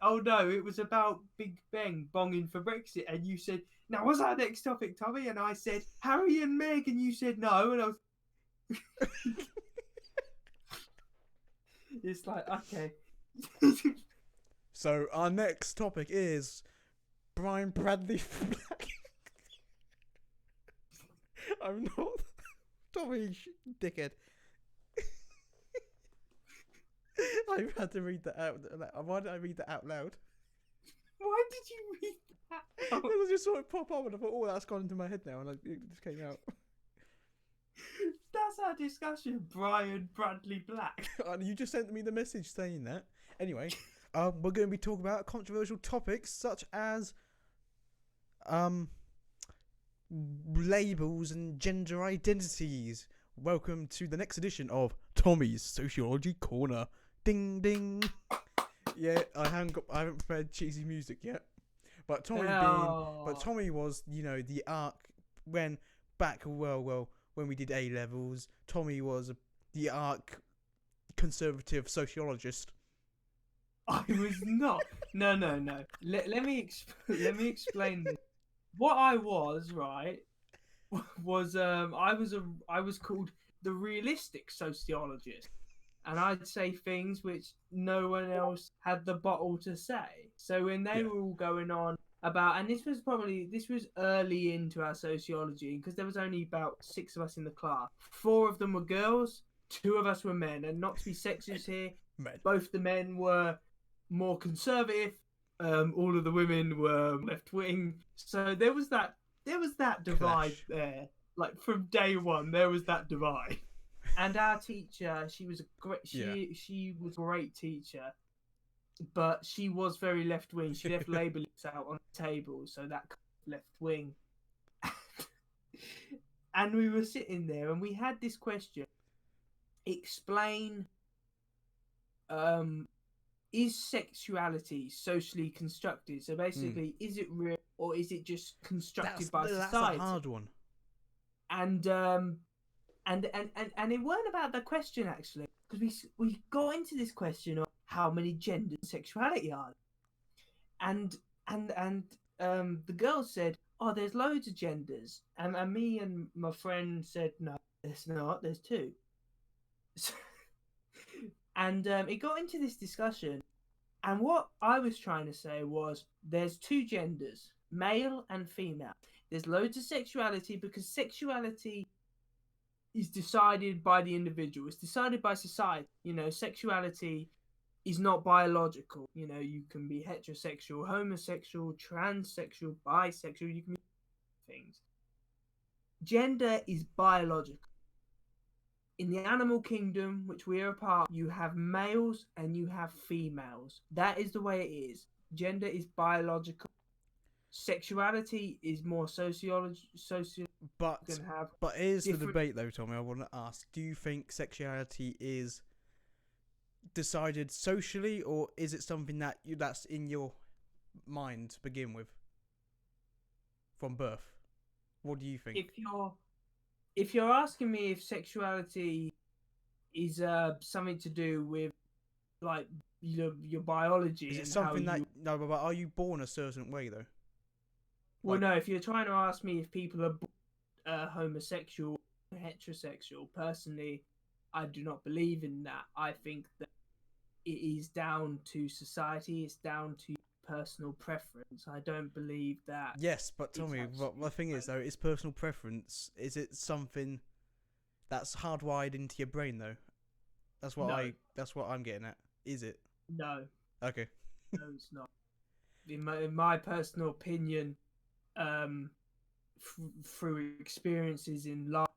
"Oh no, it was about Big Ben bonging for Brexit," and you said, "Now what's our next topic, Tommy?" And I said, "Harry and Meghan," and you said no, and I was. It's like okay. So our next topic is Brian Bradley Black. I'm not Tommy, dickhead. I've had to read that out. Why did I read that out loud? Why did you read that? Because I just saw it pop up and I thought, oh, that's gone into my head now, and it just came out. That's our discussion, Brian Bradley Black. You just sent me the message saying that. Anyway, we're going to be talking about controversial topics such as labels and gender identities. Welcome to the next edition of Tommy's Sociology Corner. Ding ding. Yeah, I haven't prepared cheesy music yet, but Tommy was, you know, the arc when we did A levels. Tommy was the arc conservative sociologist. I was not. No. Let me explain this. What I was, right, was I was called the realistic sociologist, and I'd say things which no one else had the bottle to say. So when they were all going on about, and this was early into our sociology, because there was only about 6 of us in the class. 4 of them were girls, 2 of us were men, and not to be sexist here, both the men were more conservative. All of the women were left wing. So there was that divide there. Like from day one, there was that divide. And our teacher, she was a great great teacher, but she was very left wing. She left labels out on the table, so that left wing. And we were sitting there, and we had this question: explain. Is sexuality socially constructed? So basically, is it real or is it just constructed by society? That's a hard one. And it weren't about the question actually, because we got into this question of how many genders and sexuality are there? And the girls said, "Oh, there's loads of genders," and me and my friend said, "No, there's not. There's 2." So, and it got into this discussion, and what I was trying to say was there's 2 genders, male and female. There's loads of sexuality because sexuality is decided by the individual. It's decided by society. You know, sexuality is not biological. You know, you can be heterosexual, homosexual, transsexual, bisexual. You can be things. Gender is biological. In the animal kingdom, which we are a part, you have males and you have females. That is the way it is. Gender is biological. Sexuality is more social. But here's the debate, though, Tommy. I want to ask: do you think sexuality is decided socially, or is it something that's in your mind to begin with? from birth. What do you think? If you're asking me if sexuality is something to do with like your biology Is it and how something that you no? But are you born a certain way though? well Like, no, if you're trying to ask me if people are homosexual or heterosexual, personally I do not believe in that. I think that it is down to society, it's down to personal preference. I don't believe that yes, but tell it's me, what the actually thing is though, is personal preference. Is it something that's hardwired into your brain though? no, That's what I'm getting at. Is it? no, Okay. no, it's not. In my personal opinion, through experiences in life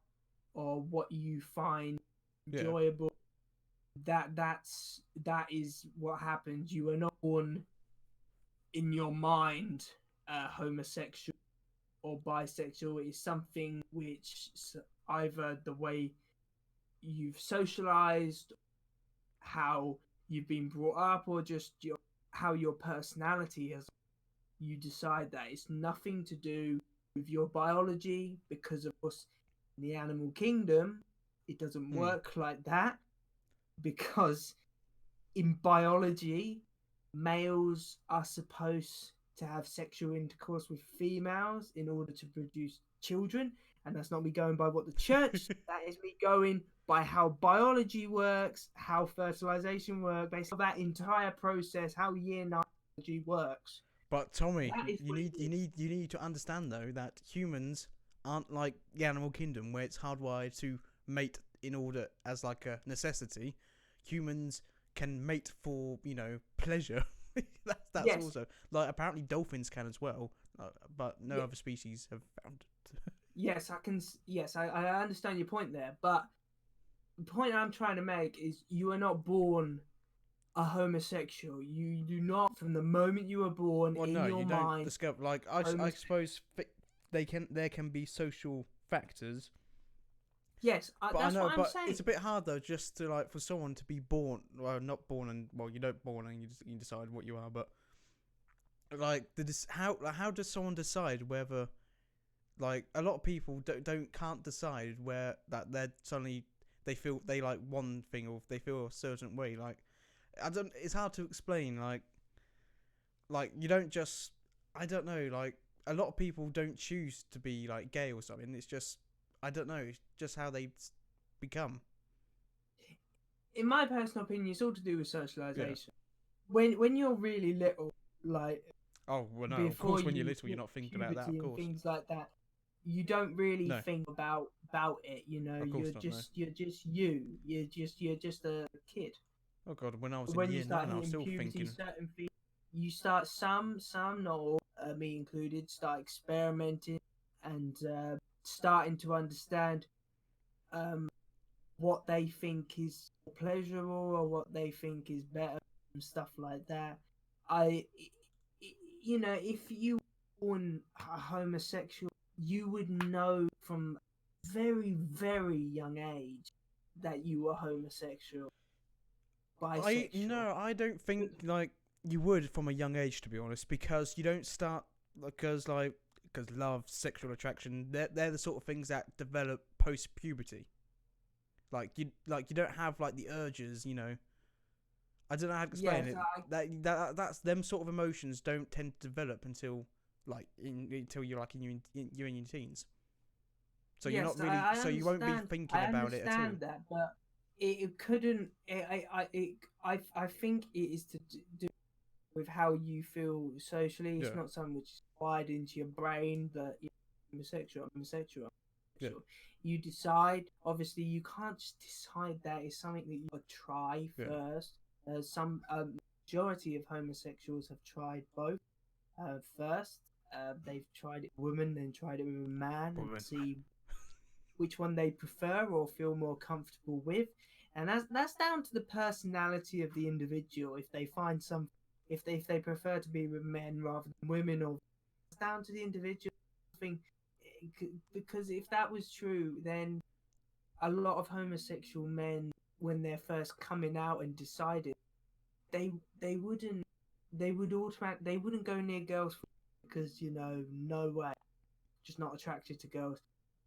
or what you find Yeah. enjoyable, that is what happens. You are not born in your mind homosexual or bisexual. It is something which either the way you've socialized, how you've been brought up, or just how your personality has. You decide that it's nothing to do with your biology, because of course in the animal kingdom it doesn't Hmm. work like that, because in biology males are supposed to have sexual intercourse with females in order to produce children, and that's not me going by what the church that is me going by how biology works, how fertilization works, based on that entire process, how year 9 biology works. But Tommy, That is what it is. you need to understand though that humans aren't like the animal kingdom where it's hardwired to mate in order as like a necessity. Humans can mate for pleasure. That's Yes, also like apparently dolphins can as well, but no yeah, other species have found. yes, I understand your point there, but the point I'm trying to make is you are not born a homosexual. You do not, from the moment you were born, Well, in no, your you don't mind, discover. Like I homosexual. suppose there can be social factors. Yes, But I that's know, what I'm but it's saying. a bit hard though, just to like for someone to be born, well, not born, and well, you don't born and you decide what you are, but like how does someone decide whether like a lot of people don't can't decide where that they're suddenly they feel they like one thing or they feel a certain way. Like I don't, it's hard to explain. Like you don't just I don't know. Like a lot of people don't choose to be like gay or something. It's just I don't know. It's just how they become. In my personal opinion, it's all to do with Yeah. socialization. When you're really little, like Oh well, no. Of before course, when you're you little, you're hit not thinking about that. puberty Of and course. things like that, you don't really No. think about it. You know, Of course not. No. you're just you. You're just a kid. Oh god, when I was in When you year start 9, I was hitting still puberty, thinking. certain things you start, some not all, me included, start experimenting and starting to understand um, what they think is pleasurable or what they think is better and stuff like that. I, you know, if you were born a homosexual, you would know from very young age that you were homosexual, bisexual. I don't think like you would from a young age, to be honest, because you don't start because love, sexual attraction, they're the sort of things that develop post puberty. Like you don't have like the urges. I don't know how to explain Yes, it. That's them sort of emotions don't tend to develop until until you're like you're in your teens. So you're not yes, really I so you won't be understand. thinking I about it at all. understand that, but it couldn't. I think it is to do with how you feel socially. It's Yeah, not something which is wired into your brain that you're homosexual, homosexual, yeah, homosexual. You decide. Obviously, you can't just decide that. It's something that you gotta try yeah. first. Some majority of homosexuals have tried both first. They've tried it with women, then tried it with a man, and Woman. see which one they prefer or feel more comfortable with. And that's down to the personality of the individual. If they find some, if they prefer to be with men rather than women, or it's down to the individual thing. Because if that was true, then a lot of homosexual men, when they're first coming out and decided, they they wouldn't they would automatic they wouldn't go near girls because no way. just not attracted to girls.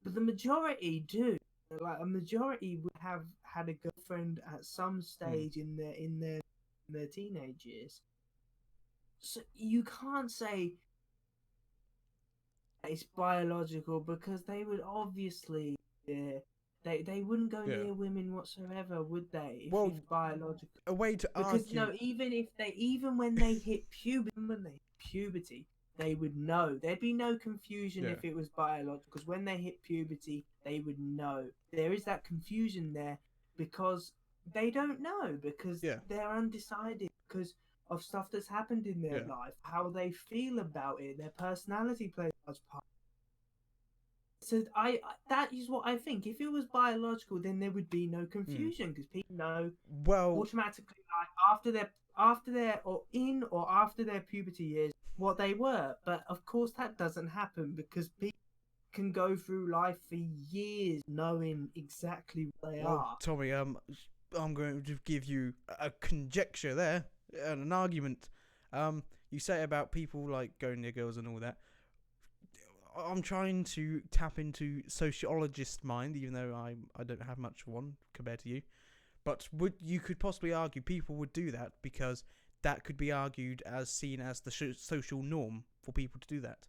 But the majority do. Like a majority would have had a girlfriend at some stage in their teenage years. So you can't say it's biological because they would obviously they wouldn't go near women whatsoever, would they? If it's biological. A way to Because argue. even when they hit puberty, they would know. There'd be no confusion if it was biological. Because when they hit puberty, they would know. There is that confusion there because they don't know, because they're undecided because of stuff that's happened in their life, how they feel about it, their personality plays a large part. So that is what I think. If it was biological, then there would be no confusion because people know automatically, like after their puberty years, what they were. But of course, that doesn't happen because people can go through life for years knowing exactly what they are. Tommy, I'm going to give you a conjecture there and an argument. You say about people like going near girls and all that. I'm trying to tap into sociologist mind, even though I don't have much of one compared to you. But you could possibly argue people would do that because that could be argued as seen as the social norm for people to do that.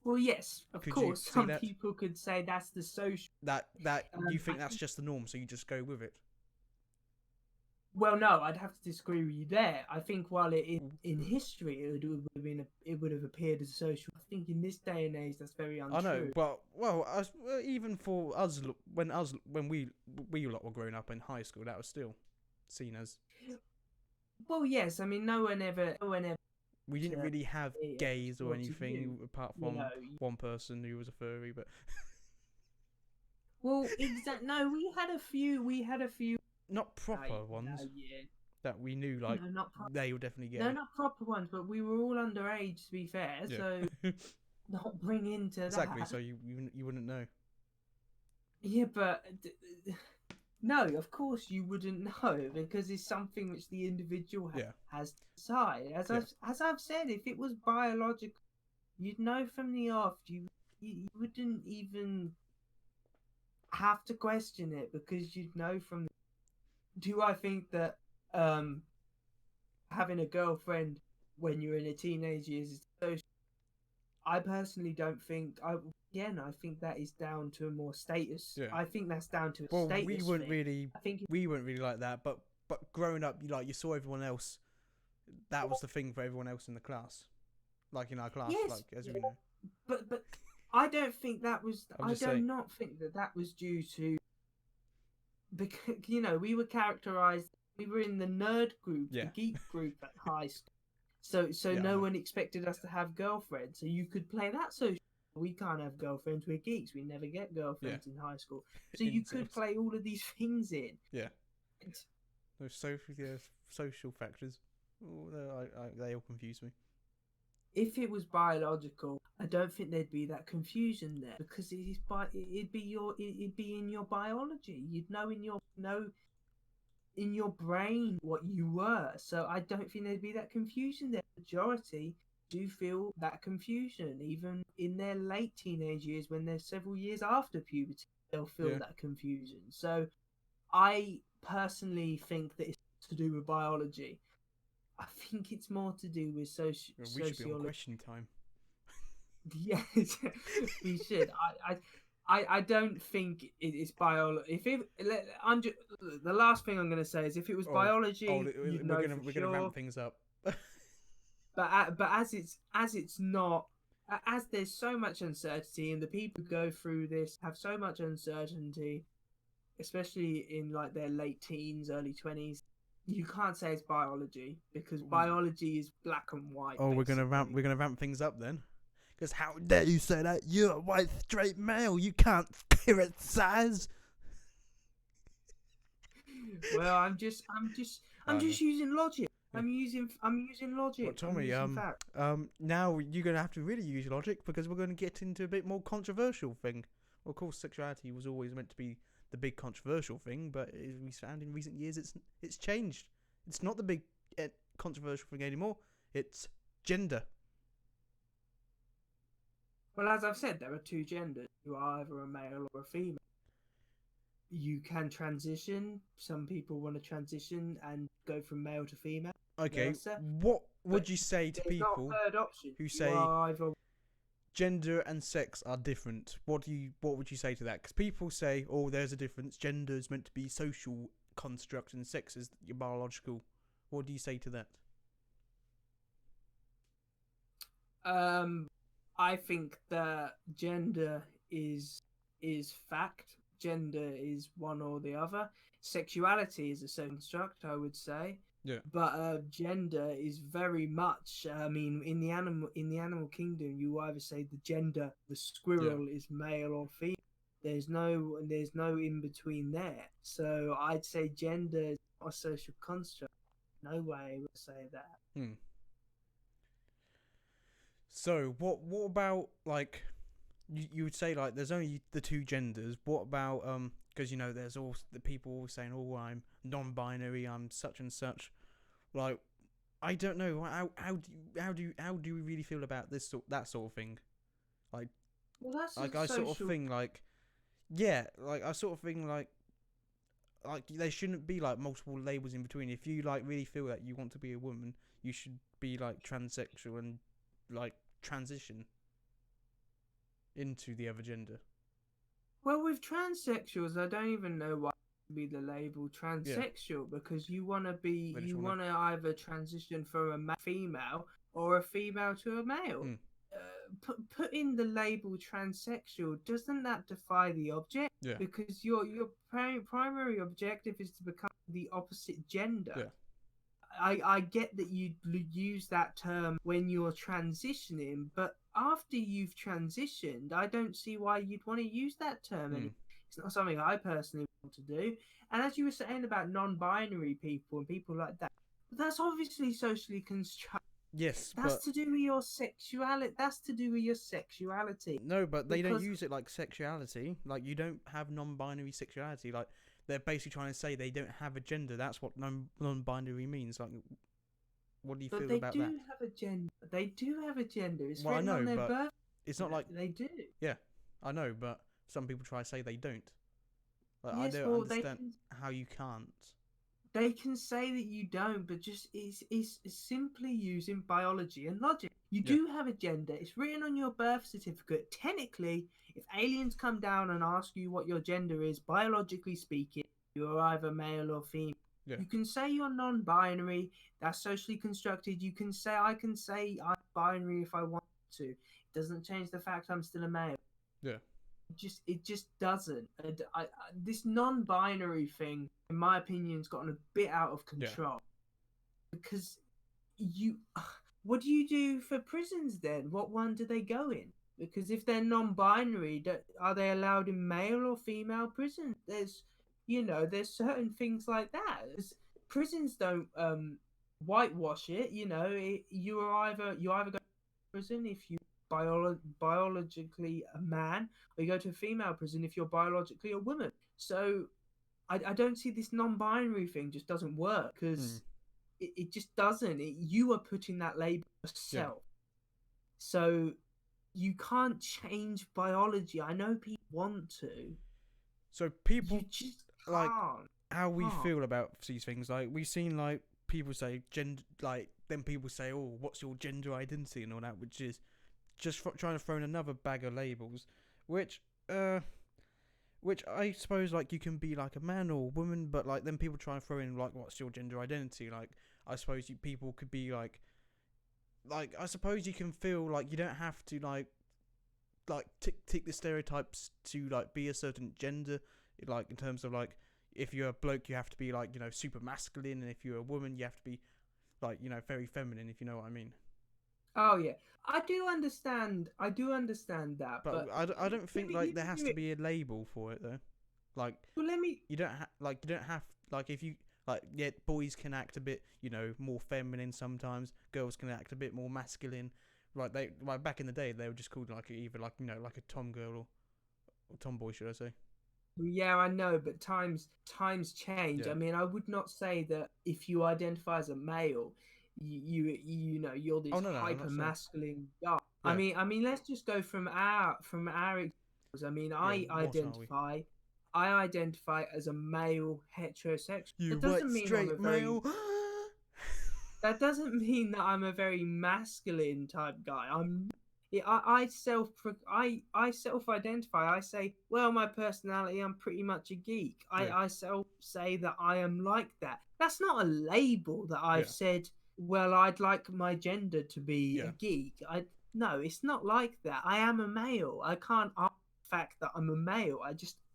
Well, yes, of course. Some people could say that's the social. That you think that's just the norm, so you just go with it. Well, no, I'd have to disagree with you there. I think while in history it would have appeared as social. I think in this day and age that's very untrue. I know, but even for us when we lot were growing up in high school, that was still seen as. Well, yes, I mean no one ever. We didn't really have gays or anything apart from one person who was a furry, but. Well, no, we had a few. Not proper ones that we knew, like they were definitely gay. No, not proper ones, but we were all underage, to be fair. So not bring into exactly. that. So you wouldn't know. Yeah, but no, of course you wouldn't know because it's something which the individual has to decide. As I've said, if it was biological, you'd know from the off. You wouldn't even have to question it because you'd know from. Do I think that having a girlfriend when you're in a teenage years is social? I personally don't think. I think that is down to a more status. Yeah. I think that's down to a status. We weren't thing. we weren't really like that. But growing up, you saw everyone else. That was the thing for everyone else in the class, like in our class, as we know. But I don't think that was. I do not think that was due to. Because we were characterized. We were in the nerd group, the geek group at high school. So no one expected us to have girlfriends. So you could play that social. We can't have girlfriends. We're geeks. We never get girlfriends in high school. So you could play all of these things in. Yeah. Those social factors. They all confuse me. If it was biological, I don't think there'd be that confusion there because it'd be in your biology. You'd know in your brain what you were. So I don't think there'd be that confusion there. The majority do feel that confusion, even in their late teenage years when they're several years after puberty, they'll feel that confusion. So I personally think that it's to do with biology. I think it's more to do with sociology. We should be on question time. Yes, we should. I don't think it's biology. The last thing I'm going to say is if it was biology, we're going to ramp things up. but as it's not, as there's so much uncertainty, and the people who go through this have so much uncertainty, especially in like their late teens, early 20s. You can't say it's biology because biology is black and white. Oh, basically. we're gonna ramp things up then. Because how dare you say that? You're a white straight male. You can't criticize. Well, I'm just using logic. I'm using logic. Well, Tommy, now you're gonna have to really use logic because we're gonna get into a bit more controversial thing. Well, of course, sexuality was always meant to be the big controversial thing, but as we found in recent years, it's changed. It's not the big controversial thing anymore. It's gender. Well, as I've said, there are two genders. You are either a male or a female. You can transition. Some people want to transition and go from male to female, Okay, versa. what But would you say to there's not people a third option. who You say are either. gender and sex are different? What would you say to that? Because people say, oh, there's a difference. Gender is meant to be social construct and sex is your biological. What do you say to that? I think that gender is fact. Gender is one or the other. Sexuality is a social construct, I would say. Yeah. But gender is very much. I mean, in the animal kingdom, you either say the gender, the squirrel is male or female. There's no in between there. So I'd say gender is not a social construct. No way would say that. Hmm. So what about like you would say like there's only the two genders. What about because you know there's all the people always saying, oh, I'm non-binary, I'm such and such. Like I don't know how do we really feel about that sort of thing? Like Well, that's like a I social. sort of think like yeah, like I sort of think like there shouldn't be like multiple labels in between. If you like really feel that you want to be a woman, you should be like transsexual and like transition into the other gender. Well, with transsexuals, I don't even know why to be the label Yeah, transsexual because you they just you want want to either transition from a female or a female to a male. to. Put in the label transsexual. Doesn't that defy the object? Yeah, Because your primary objective is to become the opposite gender. yeah, I get that you use that term when you're transitioning, but after you've transitioned, I don't see why you'd want to use that term anymore. It's not something I personally want to do. And as you were saying about non-binary people and people like that, that's obviously socially constructed. yes, That's but to do with your sexuality. That's to do with your sexuality. no, but they don't Because use it like sexuality. Like you don't have non-binary sexuality. Like they're basically trying to say they don't have a gender. That's what non-binary means. Like, what do you but feel they about do that? have a gender. They do have a gender. It's Well, I written on know, their but birth. it's not like They do. yeah, I know, but some people try to say they don't. Like, I Yes, don't well, understand how you can't. they can say that you don't, but just it's simply using biology and logic. You Yeah, do have a gender. It's written on your birth certificate. Technically, if aliens come down and ask you what your gender is, biologically speaking, you're either male or female. yeah, You can say you're non-binary. That's socially constructed. You can say I can say I'm binary if I want to. It doesn't change the fact I'm still a male. yeah, It just doesn't. This non-binary thing, in my opinion, has gotten a bit out of yeah. control because you. What do you do for prisons then? What one do they go in? Because if they're non-binary, are they allowed in male or female prisons? There's certain things like that. Prisons don't whitewash it. You either go to prison if you biologically a man, or you go to a female prison if you're biologically a woman. So I don't see this non-binary thing just doesn't work Mm, because it just doesn't. You are putting that label yeah. yourself. So you can't change biology. I know people want to. So You people just like can't. how we Can't. feel about these things. Like we've seen like people say gender, like then people say, "Oh, what's your gender identity?" and all that, which is just trying to throw in another bag of labels, which which I suppose like you can be like a man or a woman, but like then people try and throw in like what's your gender identity? Like I suppose people could be like I suppose you can feel like you don't have to like tick the stereotypes to like be a certain gender, like in terms of like if you're a bloke you have to be like super masculine, and if you're a woman you have to be like very feminine, if you know what I mean. Oh yeah, I do understand. I do understand that, But but I don't think like let there me has do to it. be a label for it though. Like Well, let me. you don't have like if you like yeah, boys can act a bit more feminine sometimes, girls can act a bit more masculine. Like they like back in the day they were just called like either like like a tom girl or tomboy, should I say. Yeah, I know, but times change. Yeah. I mean, I would not say that if you identify as a male, you're Oh this no, I'm hyper not saying. masculine guy. Yeah. I mean, let's just go from our examples. I mean, Yeah. What are we? I identify as a male heterosexual. You That white doesn't mean I'm a straight very male. that doesn't mean that I'm a very masculine type guy. I self identify. I say, well, my personality, I'm pretty much a geek. Yeah. I self say that I am like that. That's not a label that I've Yeah. said. Well, I'd like my gender to be a Yeah. geek. I No, it's not like that. I am a male. I can't argue the fact that I'm a male.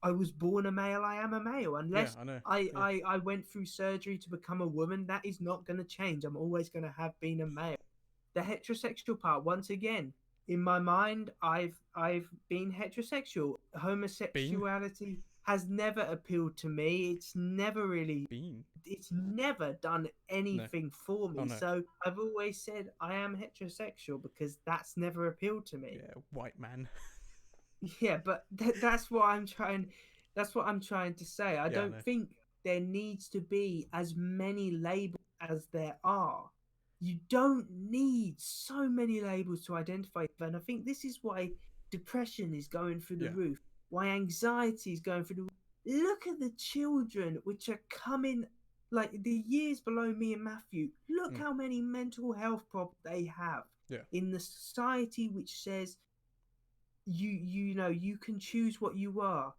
I was born a male. I am a male. Yeah. Unless I know. Yeah. I went through surgery to become a woman, that is not going to change. I'm always going to have been a male. The heterosexual part, once again, in my mind, I've been heterosexual. Bean. Homosexuality has never appealed to me. Bean. It's never done No. anything for me. Oh no. So I've always said I am heterosexual because that's never appealed to me. Yeah. White man. Yeah, but that's what I'm trying. That's what I'm trying to say. I Yeah. I don't know. think there needs to be as many labels as there are. You don't need so many labels to identify. And I think this is why depression is going through the Yeah. roof. Why anxiety is going through the roof. Look at the children which are coming, like the years below me and Matthew. Look Mm. how many mental health problems they have Yeah. in the society which says you know you can choose what you are,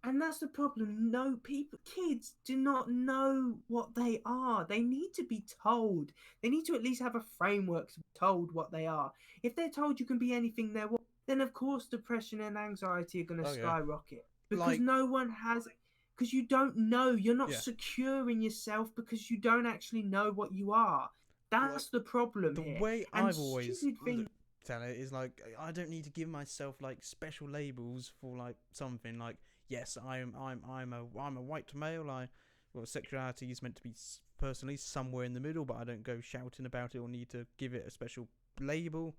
and that's the problem. No, people, kids do not know what they are. They need to be told. They need to at least have a framework to be told what they are. If they're told you can be anything they want, then of course depression and anxiety are going to Oh yeah. skyrocket, because Like. no one has, because you don't know, you're not Yeah. secure in yourself because you don't actually know what you are. Like That's the problem the here. way And I've always stupid things. tell it is like I don't need to give myself like special labels for like something like yes I'm a white male. Well, sexuality is meant to be personally somewhere in the middle, but I don't go shouting about it or need to give it a special label.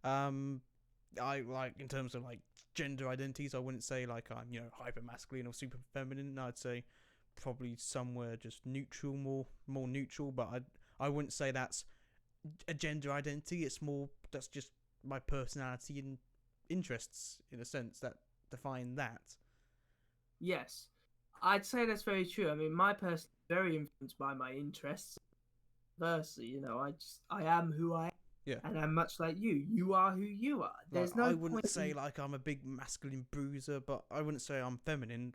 I like in terms of like gender identities, I wouldn't say like I'm hyper masculine or super feminine. I'd say probably somewhere just neutral, more neutral, but I wouldn't say that's a gender identity. It's more that's just my personality and interests in a sense that define that. Yes, I'd say that's very true. I mean, my person is very influenced by my interests. Versa, I am who I am, Yeah. and I'm much like you. You are who you are. Like There's I no wouldn't point say in like I'm a big masculine bruiser, but I wouldn't say I'm feminine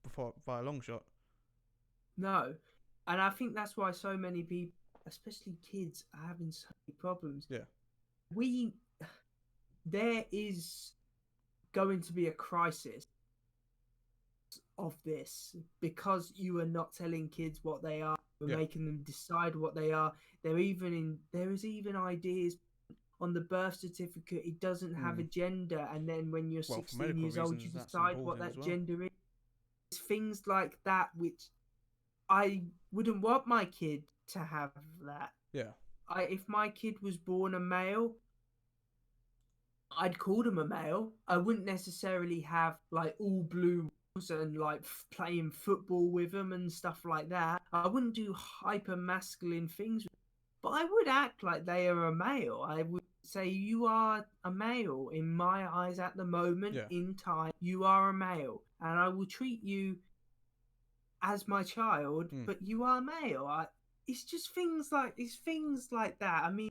before by a long shot. no, and I think that's why so many people, especially kids, are having so many problems. Yeah. We There is going to be a crisis of this because you are not telling kids what they are. You're Yeah. making them decide what they are. There is even ideas on the birth certificate. It doesn't have a gender, and then when you're Well, for 16 medical years old, you reasons, that's decide what important as that well. gender is. It's things like that which I wouldn't want my kid to have that. Yeah. If my kid was born a male, I'd call them a male. I wouldn't necessarily have like all blue and like playing football with them and stuff like that. I wouldn't do hyper masculine things, but I would act like they are a male. I would say you are a male in my eyes at the moment Yeah. in time. You are a male, and I will treat you as my child, but you are male. It's things like that. I mean,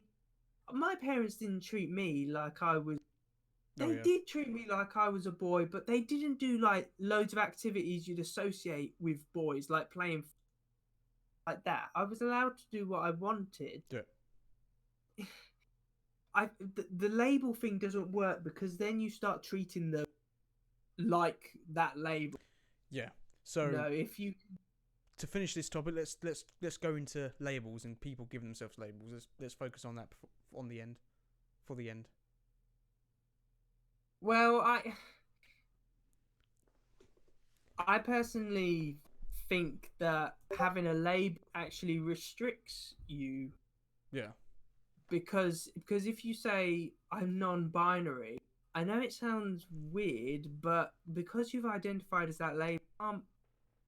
my parents didn't treat me like I was. Oh They yeah. did treat me like I was a boy, but they didn't do like loads of activities you'd associate with boys, like playing like that. I was allowed to do what I wanted. Yeah. The label thing doesn't work because then you start treating them like that label. Yeah. So No, if you to finish this topic, let's go into labels and people giving themselves labels. Let's focus on that on the end, for the end. Well, I personally think that having a label actually restricts you. Yeah. Because if you say I'm non-binary, I know it sounds weird, but because you've identified as that label,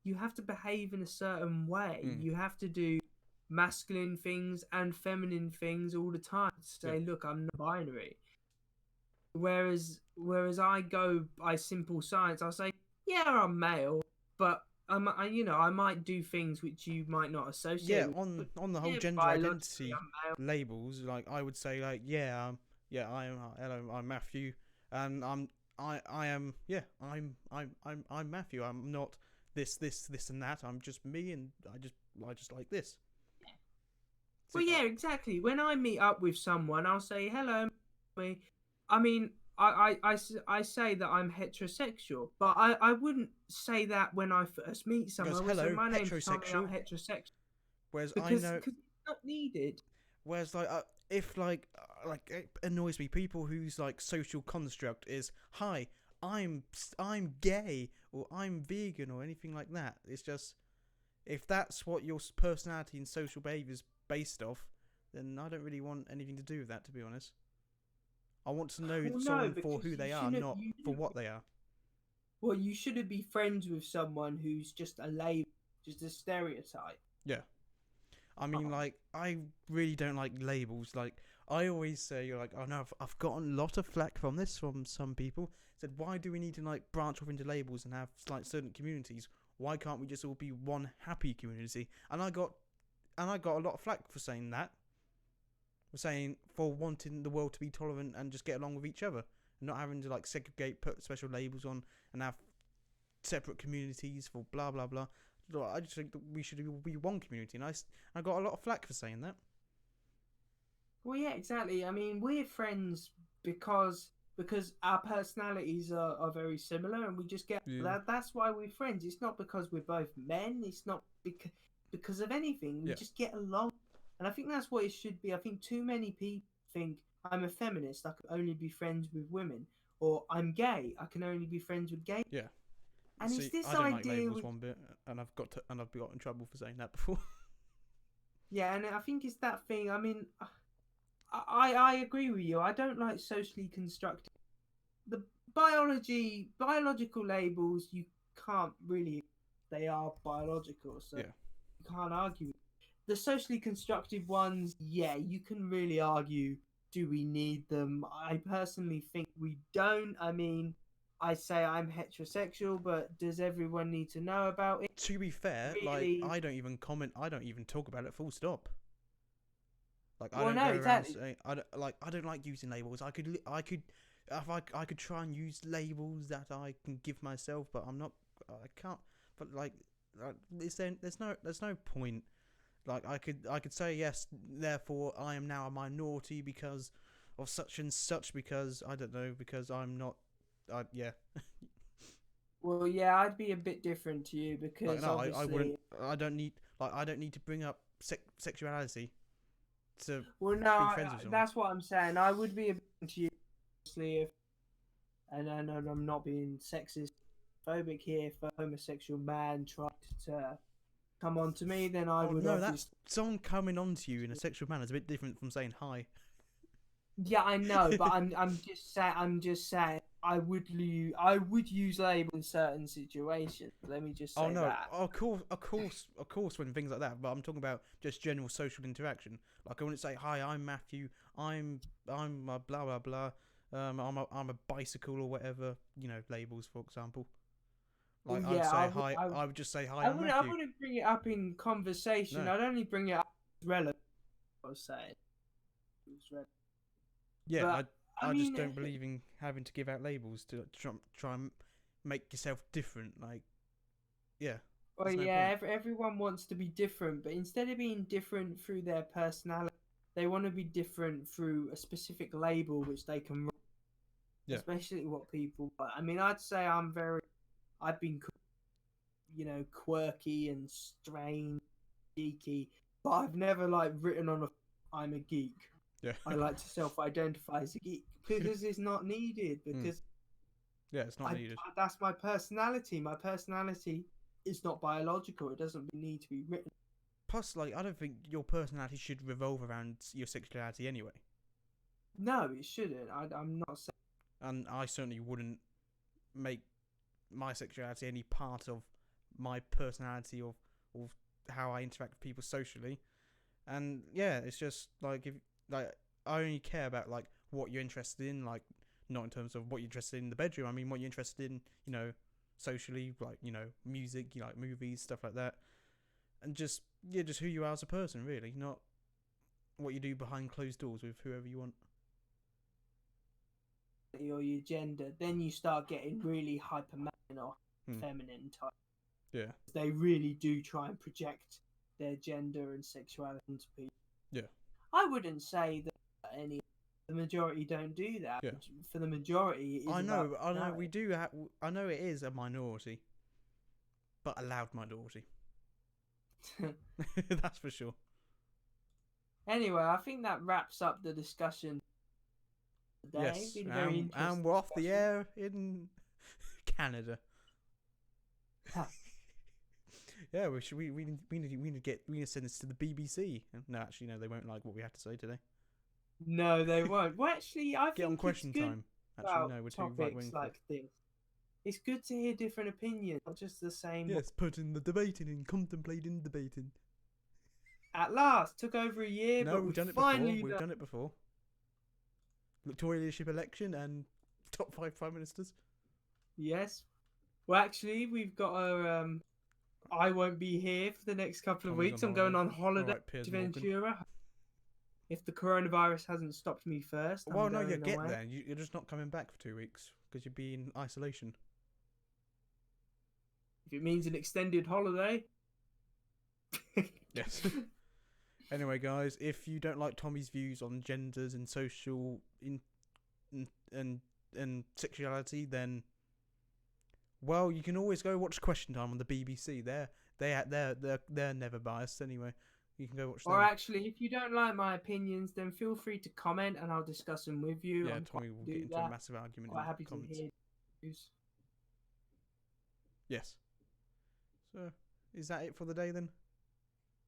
you have to behave in a certain way. You have to do masculine things and feminine things all the time to say, look, I'm non-binary. Whereas I go by simple science. I'll say, yeah, I'm male, but I might do things which you might not associate Yeah, with. But on the whole yeah, gender biologically, identity I'm male. labels, like I would say, like yeah, I am. Hello, I'm Matthew, and I am. Yeah, I'm Matthew. I'm not this and that. I'm just me, and I just like this. So, Well, yeah, exactly. When I meet up with someone, I'll say hello. Me. I mean, I say that I'm heterosexual, but I wouldn't say that when I first meet he goes, someone. I would say hello, my name's Tommy. I'm heterosexual. heterosexual Whereas I because know, it's not needed. whereas if like it annoys me, people whose like social construct is hi, I'm gay or I'm vegan or anything like that. It's just if that's what your personality and social behaviour is based off, then I don't really want anything to do with that. To be honest, I want to know Well, no, someone for because who you they are, shouldn't. not for what they are. Well, you shouldn't be friends with someone who's just a label, just a stereotype. Yeah. I mean, Oh. like, I really don't like labels. Like, I always say, like, oh no, I've gotten a lot of flack from this from some people. Said, why do we need to like branch off into labels and have like certain communities? Why can't we just all be one happy community? And I got a lot of flack for saying that. For saying for wanting the world to be tolerant and just get along with each other, and not having to like segregate, put special labels on, and have separate communities for blah blah blah. I just think that we should be one community, and I got a lot of flack for saying that. Well, yeah, exactly. I mean, we're friends because our personalities are very similar, and we just get Yeah. that. That's why we're friends. It's not because we're both men. It's not because of anything. We Yeah. just get along, and I think that's what it should be. I think too many people think I'm a feminist. I can only be friends with women, or I'm gay. I can only be friends with gay. Yeah. And it's See, this I don't like idea labels with one bit, and I've got in trouble for saying that before. yeah, and I think it's that thing. I mean, I agree with you. I don't like socially constructed the biological labels. You can't really, they are biological, so Yeah. you can't argue. The socially constructed ones, yeah, you can really argue. Do we need them? I personally think we don't. I mean, I say I'm heterosexual, but does everyone need to know about it? To be fair, like Really? I don't even comment. I don't even talk about it. Full stop. Like I Well, don't no, go around exactly. saying I don't like using labels. If I could try and use labels that I can give myself, but I'm not. I can't. But there's no point. Like I could say yes. Therefore, I am now a minority because of such and such. Because I don't know. Because I'm not. Yeah. Well, yeah, I'd be a bit different to you Like because no, I wouldn't. obviously, I don't need to bring up sexuality to well, no, be friends with someone. that's what I'm saying. I would be a bit different to you, obviously, if, and I'm not being sexist, phobic here. If a homosexual man tried to come on to me, then I Oh would no, that's obviously. someone coming on to you in a sexual manner is a bit different from saying hi. Yeah, I know, but I'm just saying I would use label in certain situations. Let me just Oh say no, that. of course, when things like that. But I'm talking about just general social interaction. Like I wouldn't say hi, I'm Matthew, I'm blah blah blah. I'm a bicycle or whatever, labels for example. Well, Like I'd yeah, say hi, I would just say hi, I'm I Matthew. wouldn't bring it up in conversation. No, I'd only bring it up as relevant. I was saying. It was relevant. yeah, But I I just mean, don't believe in having to give out labels to try and make yourself different. Like, yeah, well, there's no yeah, point. everyone wants to be different, but instead of being different through their personality, they want to be different through a specific label which they can, Yeah, especially what people. But I mean, I'd say I've been, quirky and strange, geeky, but I've never like written on a, I'm a geek. yeah, I like to self-identify as a geek because it's not needed. mm. Because Yeah, it's not needed. that's my personality. My personality is not biological. It doesn't need to be written. Plus, like, I don't think your personality should revolve around your sexuality anyway. No, it shouldn't. I'm not saying. And I certainly wouldn't make my sexuality any part of my personality or how I interact with people socially. And yeah, it's just like if like I only care about like what you're interested in, like not in terms of what you're interested in the bedroom. I mean, what you're interested in, socially, like, music, you like movies, stuff like that. And just who you are as a person, really, not what you do behind closed doors with whoever you want. Or your gender, then you start getting really hyper masculine or feminine type. Yeah. They really do try and project their gender and sexuality into people. Yeah. I wouldn't say that the majority don't do that. Yeah. For the majority, it is I know about we do. I know it is a minority, but a loud minority. That's for sure. Anyway, I think that wraps up the discussion today. Yes, and we're off the air in Canada. Yeah, we need to send this to the BBC. No, actually, no, they won't like what we have to say today. No, they won't. Well, actually, I think get on question it's good time. Actually, no, we're too right topics wing. like this. It's good to hear different opinions, not just the same. Yes, putting the debating in, contemplating debating. At last, took over a year, No, but we've done it before. We've done it before. Victoria leadership election and top 5 prime ministers. Yes. Well, actually, we've got a. I won't be here for the next couple of weeks. I'm going on holiday to Ventura. If the coronavirus hasn't stopped me first. Well, no, you get there. You're just not coming back for 2 weeks because you'd be in isolation. If it means an extended holiday. Yes. Anyway, guys, if you don't like Tommy's views on genders and social and sexuality, then well, you can always go watch Question Time on the BBC. They're never biased anyway. You can go watch them. Or actually, if you don't like my opinions, then feel free to comment and I'll discuss them with you. Yeah, Tommy will get into a massive argument in the comments. To hear views. Yes. So, is that it for the day then?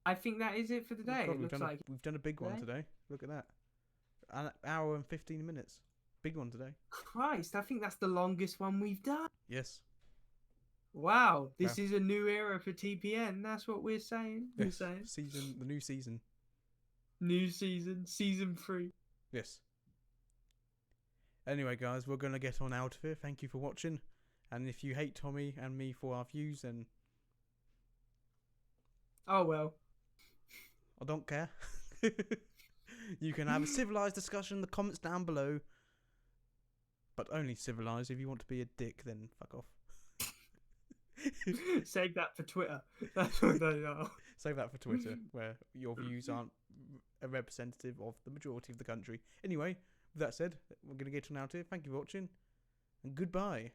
I think that is it for the day. God, we've done a big one today. Look at that. An hour and 15 minutes. Big one today. Christ, I think that's the longest one we've done. Yes. Wow, this is a new era for TPN. That's what we're saying. Yes. The new season. New season, season 3. Yes. Anyway, guys, we're going to get on out of here. Thank you for watching. And if you hate Tommy and me for our views, then... oh, well. I don't care. You can have a civilised discussion in the comments down below. But only civilised. If you want to be a dick, then fuck off. Save that for Twitter. That's what they are. Save that for Twitter, where your views aren't a representative of the majority of the country. Anyway, with that said, we're going to get on out here. Thank you for watching, and goodbye.